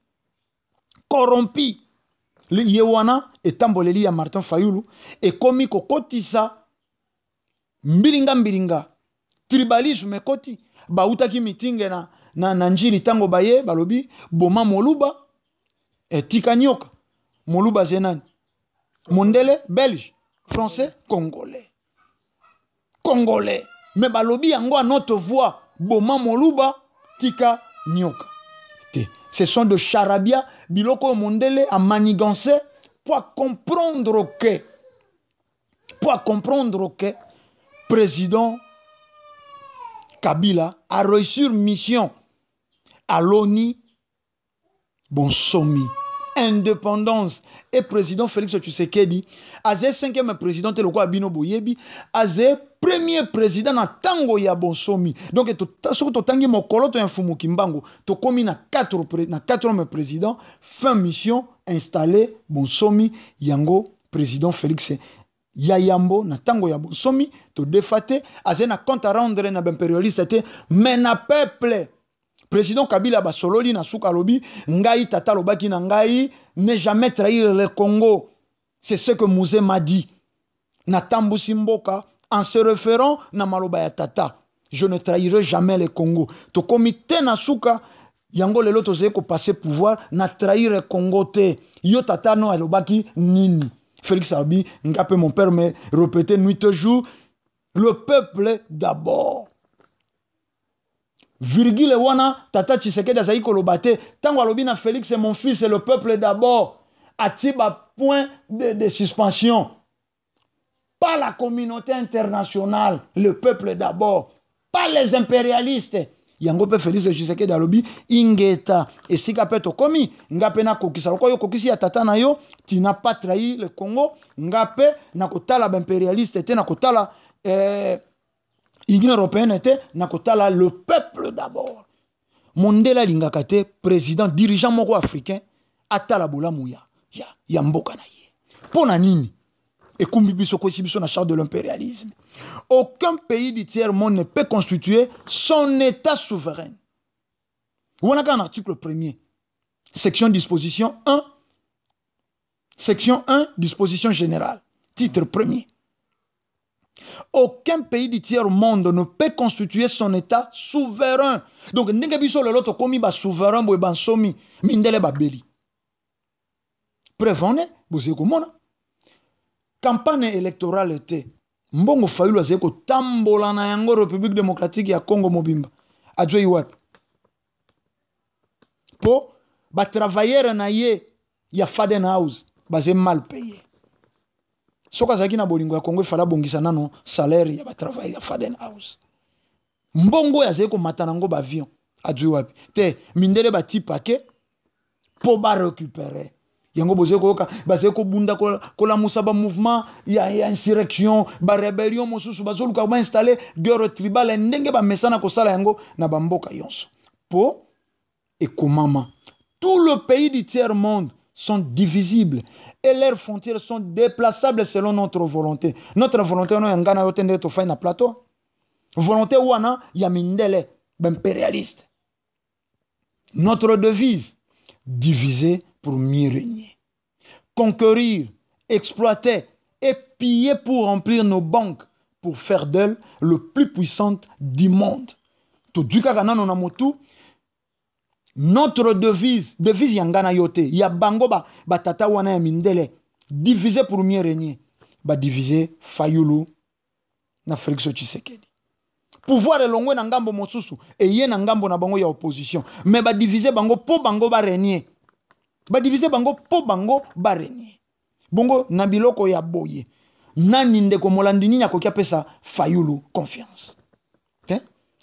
Corrompi. Ye wana etamboleli ya Martin Fayulu e komi kokotisa mbilinga tribalisme koti bautaki mitinge na njili tango baye balobi boma moluba tika nyoka moluba zenani mondele belge français congolais mais balobi yango à notre voix boma moluba tika nyoka te ce sont de charabia biloko mondele a manigancé pour comprendre que président Kabila a reçu mission à l'ONU bonsomi indépendance et président Félix Tshisekedi azé 5e président te loko abino boyebi azé premier président na tango ya bonsomi donc soki totangi mokolo to infumu kimbango to komi na 4e président fin mission installé bonsomi yango président Félix ya yambo na tango ya bonsomi to defate azé na compte à rendre na impérialiste te mais na peuple président Kabila basololi na suka lobi ngai tata lobaki na ngai ne jamais trahir le Congo c'est ce que Mouzé m'a dit na tambusi mboka en se référant na maloba ya tata je ne trahirai jamais le Congo to comité na suka yango lelo tozé ko passer pouvoir na trahir le Congo te yo tata no alobaki nini Félix Abi ngape mon père me répéter nuit et jour le peuple d'abord virgule wana tata Tshisekedi azali kolobate tango alobi na Félix c'est mon fils c'est le peuple d'abord atiba point de suspension pas la communauté internationale le peuple d'abord pas les impérialistes yango pe Félix Tshisekedi alobi ingeta esika pe tokomi ngape na kokisa loko yo kokisi ya tata na yo tu n'as pas trahi le Congo ngape na kotala ba impérialiste te na kotala Union européenne était nakotala le peuple d'abord. Mondela lingakate président dirigeant moko africain atala bolamu ya mboka na ye. Pona nini? Et kumbi biso ko sibiso na charte de l'impérialisme. Aucun pays du tiers monde ne peut constituer son état souverain. On a un article 1er. Section disposition 1. Section 1 disposition générale. Titre 1er. Aucun pays du tiers monde ne peut constituer son état souverain. Donc, ndenge biso lelo to komi ba souverain bo ban somi mindele ba beli. Prévone, boze komona. Campagne électorale était mbongo Fayulu azeko tambola na yango République démocratique ya Congo mobimba. Adjoyi wapi. Po ba travailleur na ye ya Faden House bazé mal payé. Soka zaki na bolingo ya Congo fala bongisa nano salaire ya ba travail ya Faden House. Mbongo ya zeko matanango ba avion adjoyi wapi. Te mindele ba tipake po ba récupérer. Yango bozeko ka bazeko bunda kola musaba mouvement ya insurrection ba rébellion mosusu bazoluka ba installer guerre tribale ndenge ba mesana ko sala yango na bamboka yonso. Po ekomama tout le pays du tiers monde sont divisibles et leurs frontières sont déplaçables selon notre volonté. Notre volonté no yangana yotende to fay na plateau. Volonté wana ya mindele impérialiste. Notre devise diviser pour mieux régner. Conquérir, exploiter et piller pour remplir nos banques, pour faire d'elle le plus puissante du monde. Tout du kaka na motu. Notre devise yangana yote, ya bango ba tata wana ya mindele, diviser pour mieux régner, ba diviser Fayulu na Félix Tshisekedi. Pouvoir elongwe na ngambo mosusu, et ye na ngambo na bango ya opposition, mais ba diviser bango po bango ba régner. Ba diviser bango po bango ba régner. Bongo na biloko ya boye. Nani ndeko molandini ya kokia pesa Fayulu confiance.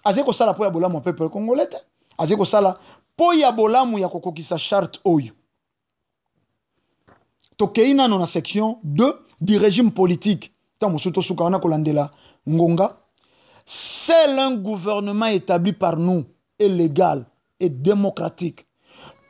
Azeko sala po ya bola mon peuple congolais. Azeko sala po ya bolamu ya kokokisa charte oyo. Tokeina na section 2 du régime politique. Tamosuto sukawana kolandela ngonga. Seul un gouvernement établi par nous est légal et démocratique.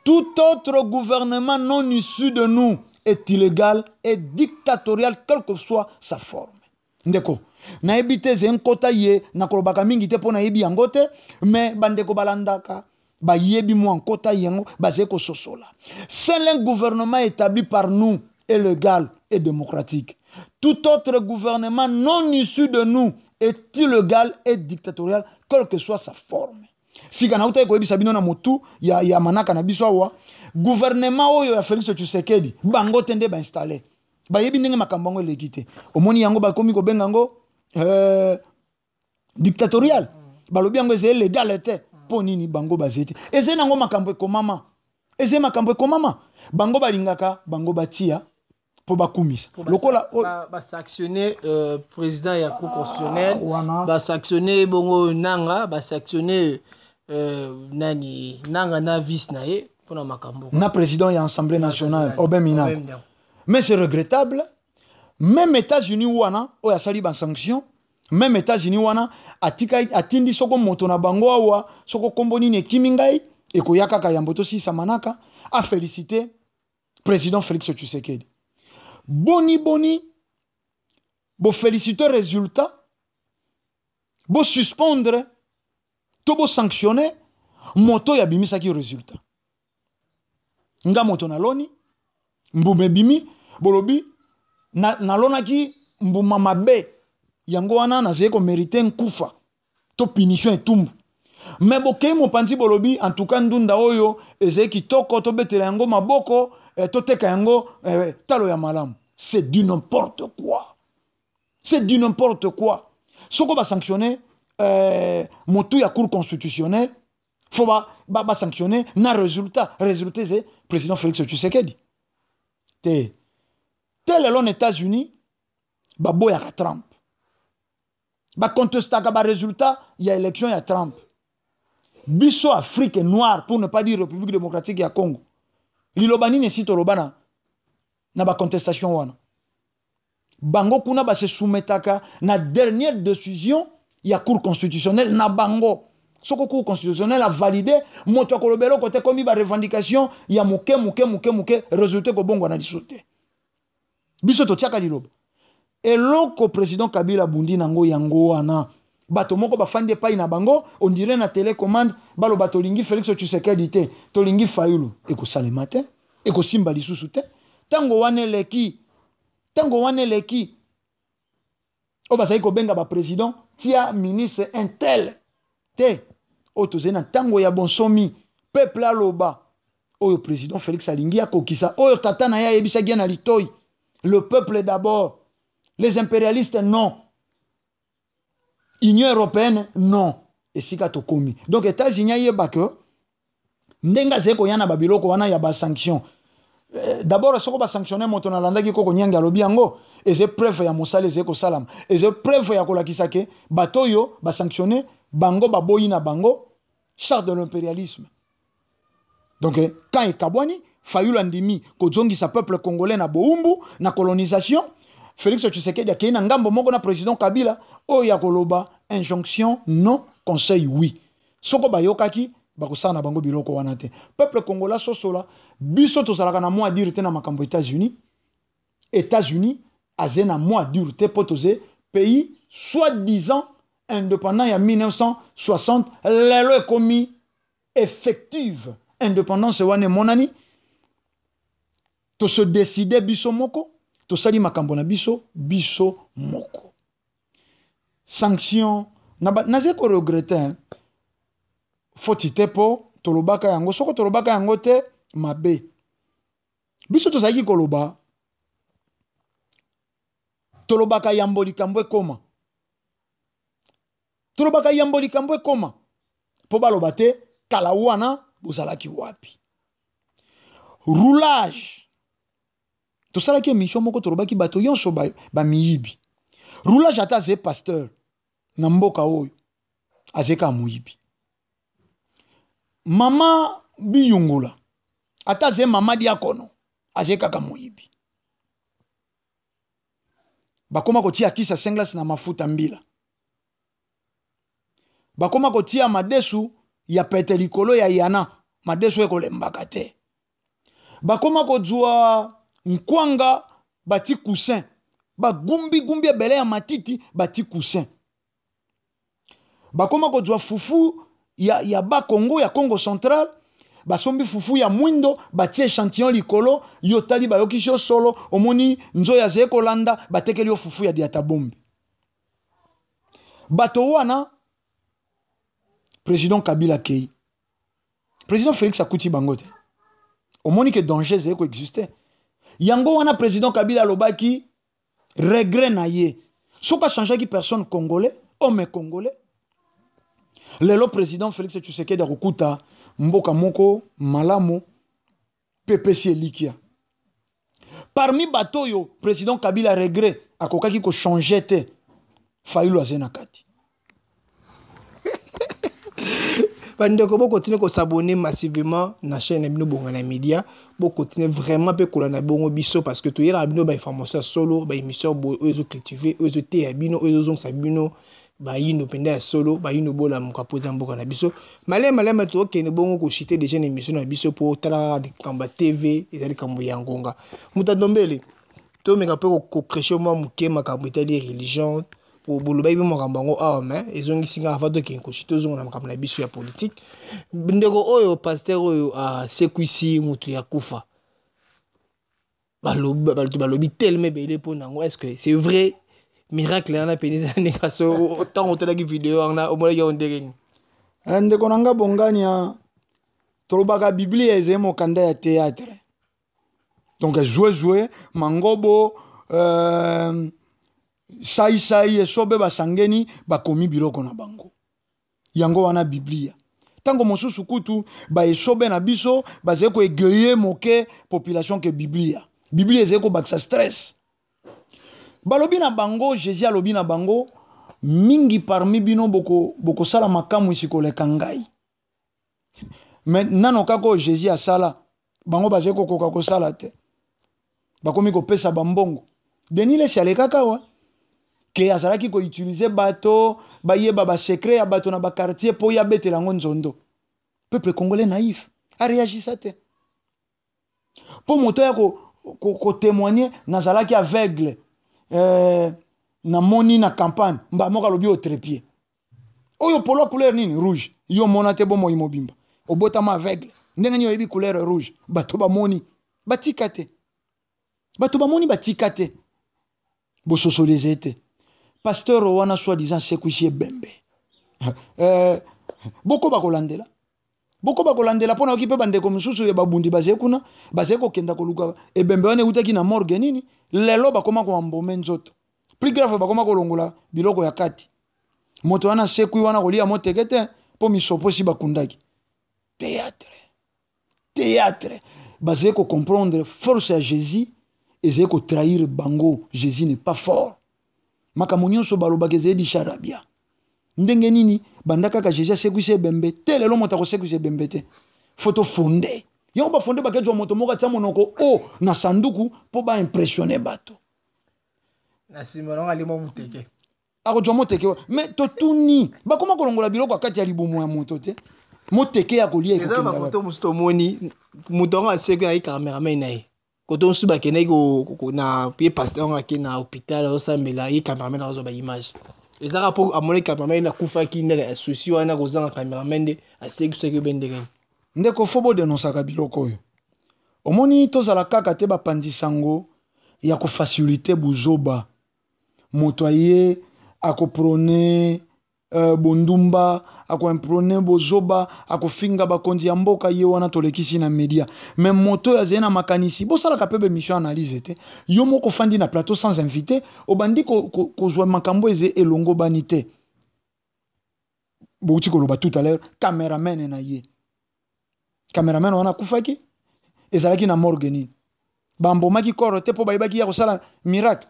Tout autre gouvernement non issu de nous est illégal et dictatorial, quelle que soit sa forme. Ndeko, na ebite ze nkota ye na kolobaka mingi te pona yebi yangote, mais bandeko balandaka. Ba yebi mo nkota yengo bazeko sosola. Seul un gouvernement établi par nous est légal et démocratique. Tout autre gouvernement non issu de nous est illégal et dictatorial, quelle que soit sa forme. Si kana uta ko ebisa bino na motu ya manaka na biso awa, gouvernement oyo ya Félix Tshisekedi bango tende ba installer. Ba yebi ndenge makambo ngo lekite. Omoni yango ba komi ko benga ngo dictatorial. Ba lobi yango c'est légalité. Nini bango bazete eze nango makambo ekomama eze makambo ekomama bango balingaka bango batia po bakumisa lokola ba sanctionner président ya cour constitutionnelle ba sanctionner bongo nanga ba sanctionner nani nanga na vice nae pona makambo na président ya assemblée nationale obemina mais c'est regrettable même États-Unis wana o ya sali ba sanction. Même États-Unis wana atindi soko moto na bango awa soko komboni ne kimingai et koyaka kayamboto si samanaka a félicité président Félix Tshisekedi. Boni bo féliciter résultat bo suspendre to bo sanctionner moto ya bimisa ki résultat. Nga moto na loni mbume bimi bolobi na lona ki mbuma mabe yango wana na zeko mérité nkufa to punition etumbu mais bokei mopanzi bolobi en tout cas ndunda oyo ezeki toko to betela yango maboko to teka yango talo ya malamu. C'est du n'importe quoi, c'est du n'importe quoi. Soko ba sanctionner motu ya cour constitutionnelle faut ba sanctionner na résultat c'est président Félix Tshisekedi tel est l'on États-Unis ba boya ka Trump. Ba contestaka ba résultat, il y a élection, il y a Trump. Biso Afrique noire, pour ne pas dire République démocratique ya Congo. Lilobani ne sito lobana na ba contestation wana. Bango kuna ba se soumetaka na dernière décision ya cour constitutionnelle na bango. Soko cour constitutionnelle a validé moto kolobelo côté komi ba revendication ya muke résultat ko bongo na dissoute. Biso to tiaka liloba. Et loko président Kabila bundi nango yango wana bato moko bafandi pa ina bango on dirait na télécommande balo bato lingi Félix Tshisekedi te to lingi Fayulu eko salema te eko simba lisusu te tango wane leki o basai ko benga ba président tia ministre intel te o tozena tango ya bonsomi peuple aloba oyo président Félix alingi akokisa oyo tata na ya yebisa gena litoi le peuple d'abord. Les impérialistes, non. Union européenne, non. Et si komi. Donc, États-Unis, il y a que ndenga zeko yana babiloko wana ya ba sanction. D'abord, soko ba sanctionner motona landa ki koko nyanga lobi yango. Et c'est preuve ya mosale zeko salam. Et c'est preuve ya kolakisa ke batoyo ba sanctionner bango ba boyina bango charte de l'impérialisme. Donc, quand il kabwani, Fayulu andimi ko zongi sa peuple congolais na boumbu na colonisation. Félix Tshisekedi a kéina ngambo moko na président Kabila o ya koloba injonction non conseil oui. Soko bayokaki bakosana na bango biloko wana te. Peuple congolais sosola biso tozalaka na mot à dire te na makambo États-Unis. États-Unis azena mot à dire te potoze pays soi-disant indépendant ya 1960 lelo ekomi effective indépendance wane monani to se décider biso moko to sali makambo na biso moko. sanction naze ko regretter hein. Faut ite po tolobaka yango soko tolobaka yango te mabe biso tozaki koloba tolobaka yambo likambo ekoma tolobaka yambo likambo ekoma po baloba te kala wana bozalaki wapi roulage tosalaki émission moko tolobaki bato yonso bamiyibi roulage ata aze pasteur na mboka oyo azeka moyibi mama biyungula ata aze mama diakono aze kaka moyibi bakoma kotia kisa senglas na mafuta mbila bakoma kotia madesu ya pete likolo ya yana madesu ekolembaka te bakoma kozwa nkwanga bati coussin bagumbi ebele ya matiti bati coussin bakoma kozwa fufu ya bakongo ya Congo central basombi fufu ya mwindo batie échantillon likolo yo tali bayokisi yo solo omoni nzoya ze kolanda batekeli yo fufu ya diatabombe bato wana président Kabila kei président Félix akuti bango te omoni ke danger ze ko exister yango wana président Kabila lobaki regret na ye soka changer ki personne congolais homme congolais lelo président Félix Tshisekedi akukuta mboka moko malamu PPC elikia parmi bato yo président Kabila regret akokaki ko changer te Fayulu azena kati bandeko bo continuer ko s'abonner massivement na chaîne bino Bongana Media bo continuer vraiment pe kolana bongo biso parce que to yera bino ba information solo ba émission bo ezo cultiver ezo te bino ezo sa bino ba yino penda solo ba yino bola muka poza mboka na biso malema to kene bongo ko chiter déjà une émission na biso pour tala de Kamba TV ezali kambo ya ngonga muta dombele to meka pe ko créer moi muke makambo etali religion pour boloba ibe mokambango mais ezongi singa avant de ko chiter zongo na makambo na biso ya politique ndeko oyo pasteur oyo a sekuisi mutu ya kufa balobi tellement belé pour nango est-ce que c'est vrai miracle ana penisa neka so tant otela ki vidéo ana omola ya ondegeni ndeko nanga bongania tolobaka biblia ezemo kanda ya théâtre donc jouer mangobo sai esobe basangeni bakomi biloko na bango yango wana biblia tango mosusu kutu ba esobe na biso bazeko egeye moke population ke biblia ezeko baksa stress balobi na bango Jésus alobi na bango mingi parmi bino boko sala makamu isikoleka ngai mais nano kako Jésus asala bango bazeko koka ko sala te bakomi ko pesa bambongo denile sialeka kawa ke azalaki ko utiliser bato bayeba ba secret ya bato na ba quartier po ya betela nzondo peuple congolais naïf a réagi ça te po moto ya ko témoigner nazalaki aveugle na moni na campagne mba moka lobi au trépied oyo polo couleur nini rouge yo mona te bomo imobimba obotama aveugle ndenge nyo yebi couleur rouge bato ba moni batikate bososolezete pasteur wana soi-disant sekuisi ebembe boko bakolandela pona okipe bandeko mususu ya babundi bazekuna bazeko kenda koluka ebembe wane utaki na morgue nini lelo bakoma ko mbome nzoto plus grave bakoma kolongola biloko ya kati moto wana sekui wana kolia motekete po misopo si bakundaki théâtre bazeko comprendre force ya Jésus ezeko trahir bango Jésus n'est pas fort makamonyo so balobaka ezedi charabia ndenge nini bandaka ka Jésus sekuise bembe te lelo moto ko sekuise bembe te photo fondé yango ba fondé bakezwa moto moko tia monoko na sanduku po ba impressionner bato na simona ngali mo muteke akozwa moteke mais totuni bakoma kolongola biloko akati ya libumu ya moto te moteke ya kolia eza ba photo musto moni muto nga seku ya cameraman nae koto suba kenai ko na pied pasteur ngaki na hôpital osambela yi cameraman azo ba image ezaka po amone cameraman na kufa ki ndele souci wana kozanga cameraman de aseku seki bendenge ndeko fobo denosaka biloko oyo omoni tozala kaka te bapandisa ngo ya ko faciliter buzoba moto aye akoprone bondumba, akoprone bozoba, akofinga bakonzi ya mboka ye wana tolekisi na media. Mais moto ya zena makanisi, bo sala kapebe mission analyse te. Yo moko fandi na plateau sans invité, obandi ko zwa makambo eze elongo banite. Bo uti koloba tout à l'heure, cameraman na ye. Cameraman wana kufaki, ezalaki na morgue nini. Bambomaki koro te po bayibaki ya kosala miracle.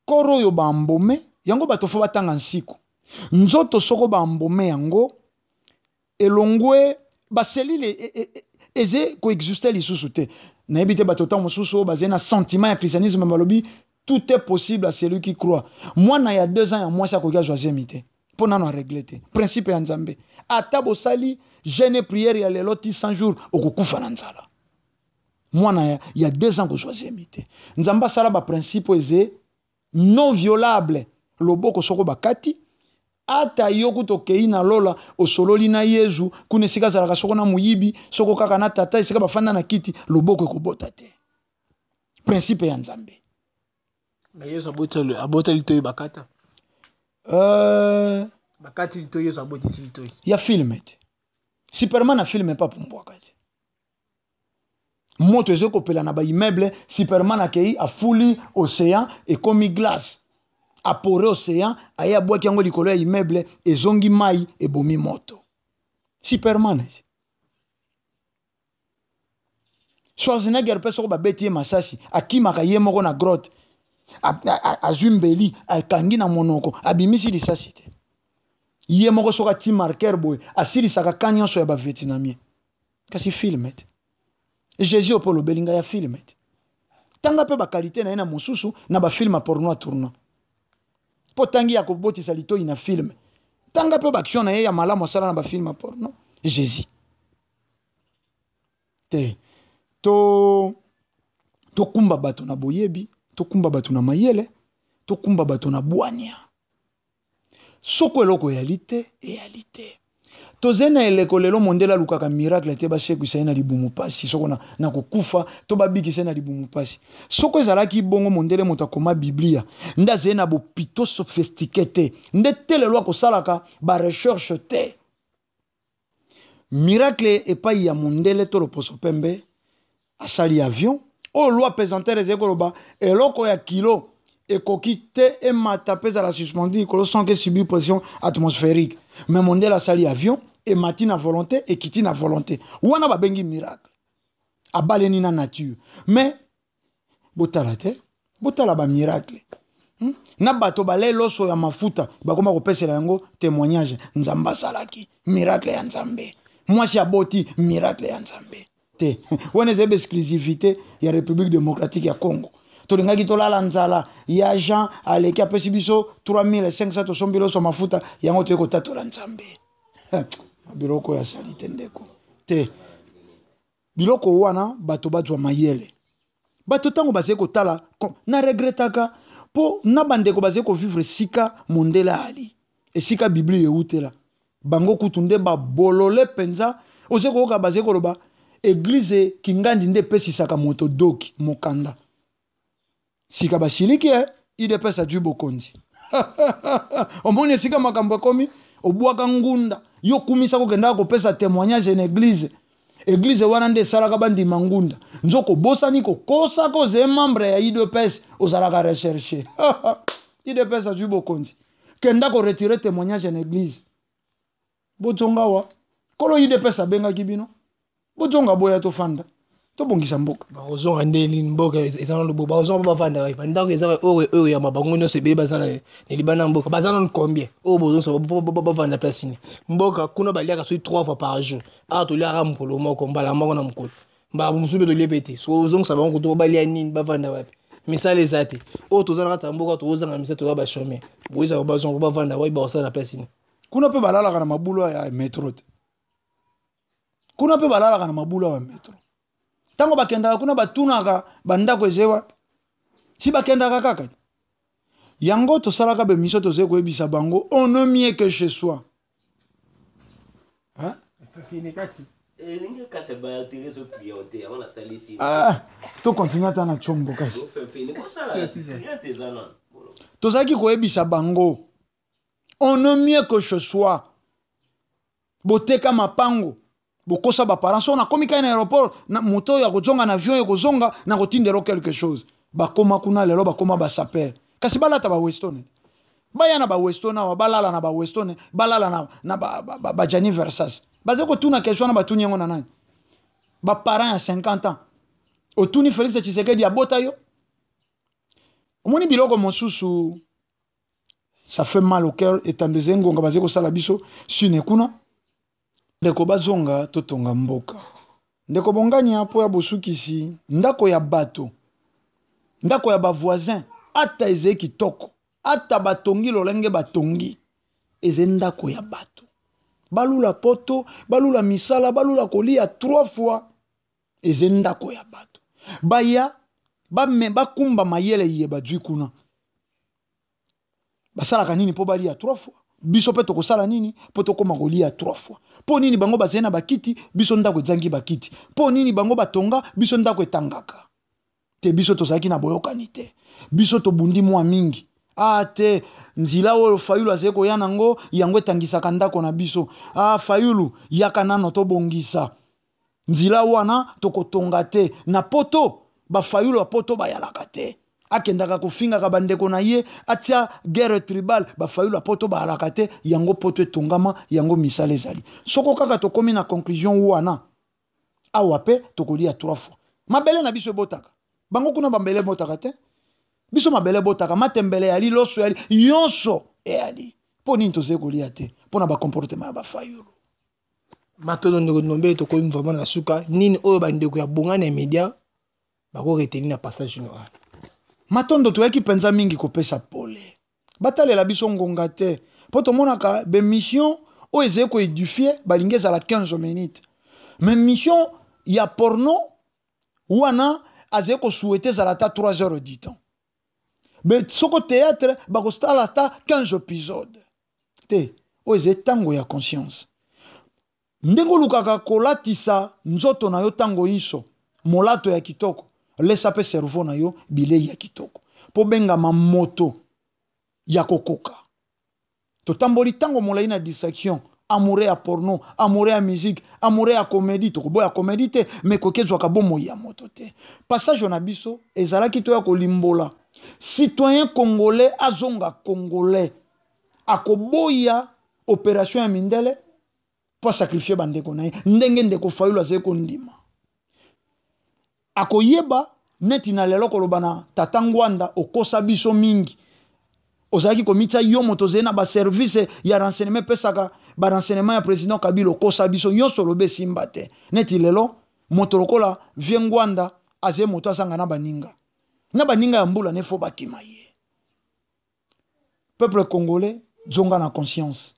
Koro yo bambome, yango batofo batanga nsiku. Nzoto soko bambome yango, elongwe, baselile eze koexiste lisusu te. Na ebite batota mosusu, basé na sentiment ya christianisme malobi, tout est possible à celui qui croit. Moi, na ya 2 ans, ya moi, ça koga joazemite. Pour nano régler. Principe ya nzambe. Ata bosali, jeûne prière ya leloti 100 jours, okukufa na nzala. Moi, il y a 2 ans que je suis imité. Nzamba sala ba principe eze non violable. Loboko soko bakati. Ata yoku tokei na lola osololi na Yezu kune sika zalaka soko na muyibi soko kaka na tata isika bafanda na kiti loboko ekobota te. Principe ya nzambe. Mais Yezu abota litoyi bakata. Bakati litoyi Yezu abotisi litoyi. Ya film ete. Superman na film pas pour moi kati. Moto ezoko pela na ba immeuble Superman akei a fuli océan et comme glace. A poré océan aya boaki yango likolo ya immeuble ezongi mai e bomi moto. Superman. Schwarzenegger peso ba beti masasi akimaka ye moko na grotte. Azumbeli akangi na monoko abimisi lisasi te. Ye moko soka ti marqueur boy asiri saka kanyoso ya ba vietnamien. Kasi film ete. Jésus opolo belinga ya film ete. Tanga pe ba qualité na ena mosusu na ba film porno a tourno. Po tangi ya kobotisa litoi na film. Tanga pe ba action na ye ya malamu sala na ba film porno. Jésus. Te. To kumba bato na boyebi, to kumba bato na mayele, to kumba bato na bwania. Soko eloko réalité. Tozena eleko lelo mondela lukaka miracle te ba seku na libumu pasi soko na kokufa to babiki na libumu pasi. Soko ezalaki bongo mondele moto akoma Biblia. Nda zena bo pito sophistiqué te. Nde telelo ko salaka ba recherche te. Miracle epai ya mondele to loposo pembe asali avion o loi pesantere ezekoloba eloko ya kilo ekokite e mata pesa la suspendu kolo sans que subir pression atmosphérique. Mais mondele asali avion et matina volonté et kiti na volonté. Wana ba bengi miracle. Abaleni na nature. Mais botala te, botala ba miracle. Na bato balelo so ya mafuta bakoma kopesela yango témoignage nzamba salaki miracle ya nzambe. Moi si aboti miracle ya nzambe. Te. Wana zebe exclusivité ya République démocratique ya Congo. Tolingaki tolala nzala ya Jean aleki apesi biso 3500 tosombilo so mafuta yango te ko tatola nzambe. Biloko ya salite ndeko. Te. Biloko wana bato bazwa mayele. Bato tango bazé ko tala na regretaka po na bandeko bazé ko vivre sika mondela ali. E sika Biblia eutela. Bango kutunde ba bolole penza ozeko ka bazé ko loba église kingandi nde pesi saka moto doki mokanda. Sika basiliki ide pesa jubo konzi. Omoni sika makambo komi obwaka ngunda yo kumisa ko kenda ko pesa témoignage en église. Église wana nde salaka bandi mangunda. Nzoko bosani ko kosa ko ze membre ya IDPS ozalaka rechercher. IDPS jubo konzi. Kenda ko retirer témoignage en église. Botonga wa kolo IDPS benga kibino. Botonga boya to fanda. To bongisa mboka. Ba ozonga ndeli mboka ezana lobo ba ozonga ba fanda wa. Ndako ezaka oyo ya mabango no sebeli bazana ne libana mboka. Bazana on combien? O bozo ba fanda place ni. Mboka kuna baliaka so 3 fois par jour. A to liaka mkolo moko mbala moko na mkolo. Mba musube to liepete. So ozonga sa bango to balia nini ba fanda wapi. Misale ezate. O to zana kata mboka to ozanga misale to ba chemin. Boisa ba zonga ba fanda wa ba osala place ni. Kuna pe balala kana mabulo ya metro. Kuna pe balala kana mabulo ya metro. Tango bakendaka kuna batunaka bandako ezewa si bakendaka kaka yango to salaka be miso to zeko ebisa bango on ne mieux que chez soi. Hein? To continue ta na chombo kasi. To zaki ko ebisa bango On est mieux que ce soit. Boteka mapango. Bokosa ba parents. On a commis qu'un aéroport. Na moto ya kozonga na avion ya kozonga na kotindero quelque chose. Bakoma kuna lelo bakoma ba saper. Kasi balata ba Weston. Baya na ba Weston na balala na ba Weston. Balala na ba Gianni Versace. Baze ko tuna question na batuni yango na nani. Ba parents à 50 ans. Otuni Félix Tshisekedi abota yo. Omoni biloko mosusu. Ça fait mal au cœur étant des ngonga baze ko sala biso sune kuna. Ndeko bazonga totonga mboka. Ndeko bonganya po ya bosukisi ndako ya bato. Ndako ya ba voisin ata eze kitoko. Ata batongi lolenge batongi. Eze ndako ya bato. Balula poto, balula misala, balula kolia 3 fois. Eze ndako ya bato. Baya bakumba mayele yeba dwi kuna. Basala kanini po balia 3 fois. Biso pe tokosala nini po tokoma kolia 3 fois. Po nini bango bazena bakiti, biso ndako ezangi bakiti. Po nini bango batonga, biso ndako etangaka. Te biso tozaki na boyokani te. Biso tobundi mwa mingi. Ah te nzila oyo Fayulu azeko ya nango yango etangisaka ndako na biso. Ah Fayulu yaka nano tobongisa. Nzila wana tokotonga te na poto ba Fayulu a poto bayalaka te. Akendaka kofinga ka bandeko na ye atia guerre tribal ba Fayulu a poto bayalaka te yango poto etongama yango misale ezali. Soko kaka tokomi na conclusion wana awa pe tokolia 3 fois. Mabele na biso ebotaka. Bango kuna bambele botaka te. Biso mabele botaka matembele yali loso yali yonso yali. Po nini toze kolia te. Po na ba comportement ya ba Fayulu. Matondo nombe to ko vraiment na suka nini oyo bandeko ya bongana media bako retenir na passage général. Matondo to yaki penza mingi kopesa pole. Batale la biso ngonga te. Po to monaka be mission o eze ko édifier balingeza la 15 minutes. Mais mission ya porno wana aze ko souhaiter zalata 3 heures du temps. Mais soko théâtre bako stala ta 15 épisodes. Te o eze tango ya conscience. Ndengo lukaka kolatisa nzoto na yo tango iso molato ya kitoko lesa pe cerveau na yo bilei ya kitoko po benga mamoto ya kokoka to tamboli tango molai na distraction amoureux ya porno amoureux ya musique amoureux ya comédie to boya comédie te mais kokezwa ka bomo ya moto te passage na biso ezalaki to ya kolimbola citoyen congolais azonga congolais akoboya opération ya mindele pour sacrifier bandeko na ye ndenge ndeko Fayulu azeko ndima akoyeba neti na lelo koloba na tata Ngwanda okosa biso mingi ozalaki komitsa yo moto zena ba service ya renseignement pesaka ba renseignement ya président Kabila okosa biso nyonso lobe simba te neti lelo moto lokola vie Ngwanda aze moto asanga na baninga ya mbula ne fo bakima ye peuple congolais zonga na conscience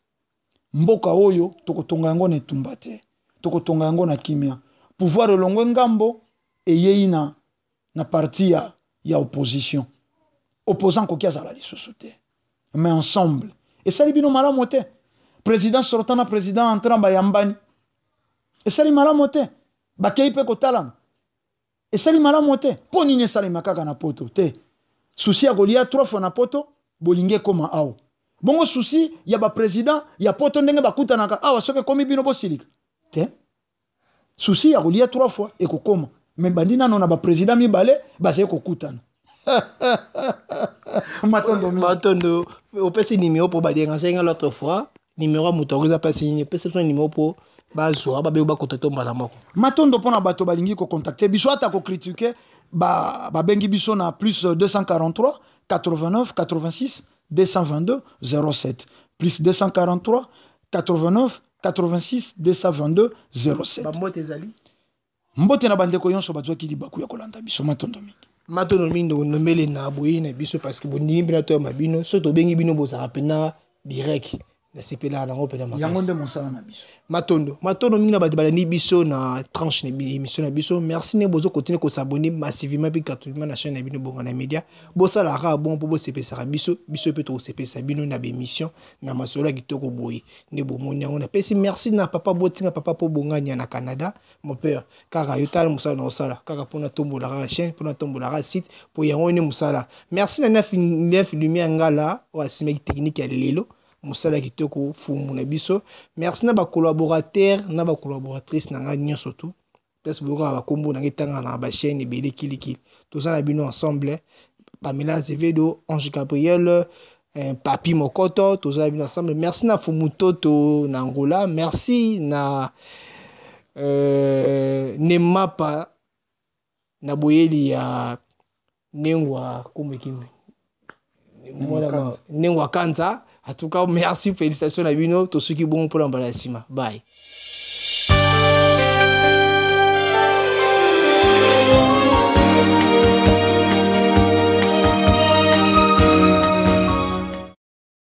mboka oyo tokotonga yango na etumba te tokotonga yango na kimia pouvoir elongwe ngambo eyei na parti ya opposition opposant koki azala lisusu te mais ensemble esali bino malamu te président sortant na président entrant bayambani esali malamu te bakei mpe kotalana esali malamu te mpo nini esalema kaka na poto te susi ya kolia 3 fois na poto bolingi ekoma awa bongo souci ya ba président ya poto ndenge bakutanaka awa soki komi bino bosilika te souci ya kolia 3 fois ekokoma mais bandi nano na ba président mibale baze kokutana matondo opesi numéro pour badengager l'autre fois numéro motoriza pasi ni pesi son numéro pour bazwa babe ba kototo mbala moko matondo pona bato balingi ko contacter biso ata ko critiquer ba bengi biso na plus 243 89 86 222 07 plus 243 89 86 222 07 bambote ezali mbote na bandeko yonso bazwaki libaku ya kolanda biso matondo mingi matondo mingi nomele na boyi na biso parce que boni bina to mabino so to bengi bino bozaka pena direct na sepela na ngopela makasi yango nde mosala na biso matondo mingi na bato balandi biso na tranche na émission na biso merci ne bozo continuer ko s'abonner massivement puis gratuitement na chaîne na bino bonga na média bosala ra bon po bosepesa biso pe to sepesa bino na émission na masolo kitoko boyi ne bomoni yango na pesi merci na papa botinga papa po bonga nya na Canada mon père kaka yotal musala na osala kaka pona tombola ra chaîne pona tombola ra site po yango ne musala merci na 9 lumière ngala o asimeki technique ya lelo mosala kitoko fumu na biso. Merci na ba collaborateur na ba collaboratrice na nga nyonso tout. Parce que ba kombo na ngetanga na ba chaîne ebele kilikili. Tous na bino ensemble. Pamela Azevedo, Ange Gabriel, Papi Mokoto, tous na bino ensemble. Merci na Fumutoto na Angola. Merci na Nemapa na boyeli ya Nengwa Kumekime. Nengwa Kanza. En tout cas, merci, félicitations à Bino, tous ceux qui vont pour l'emballasima. Bye.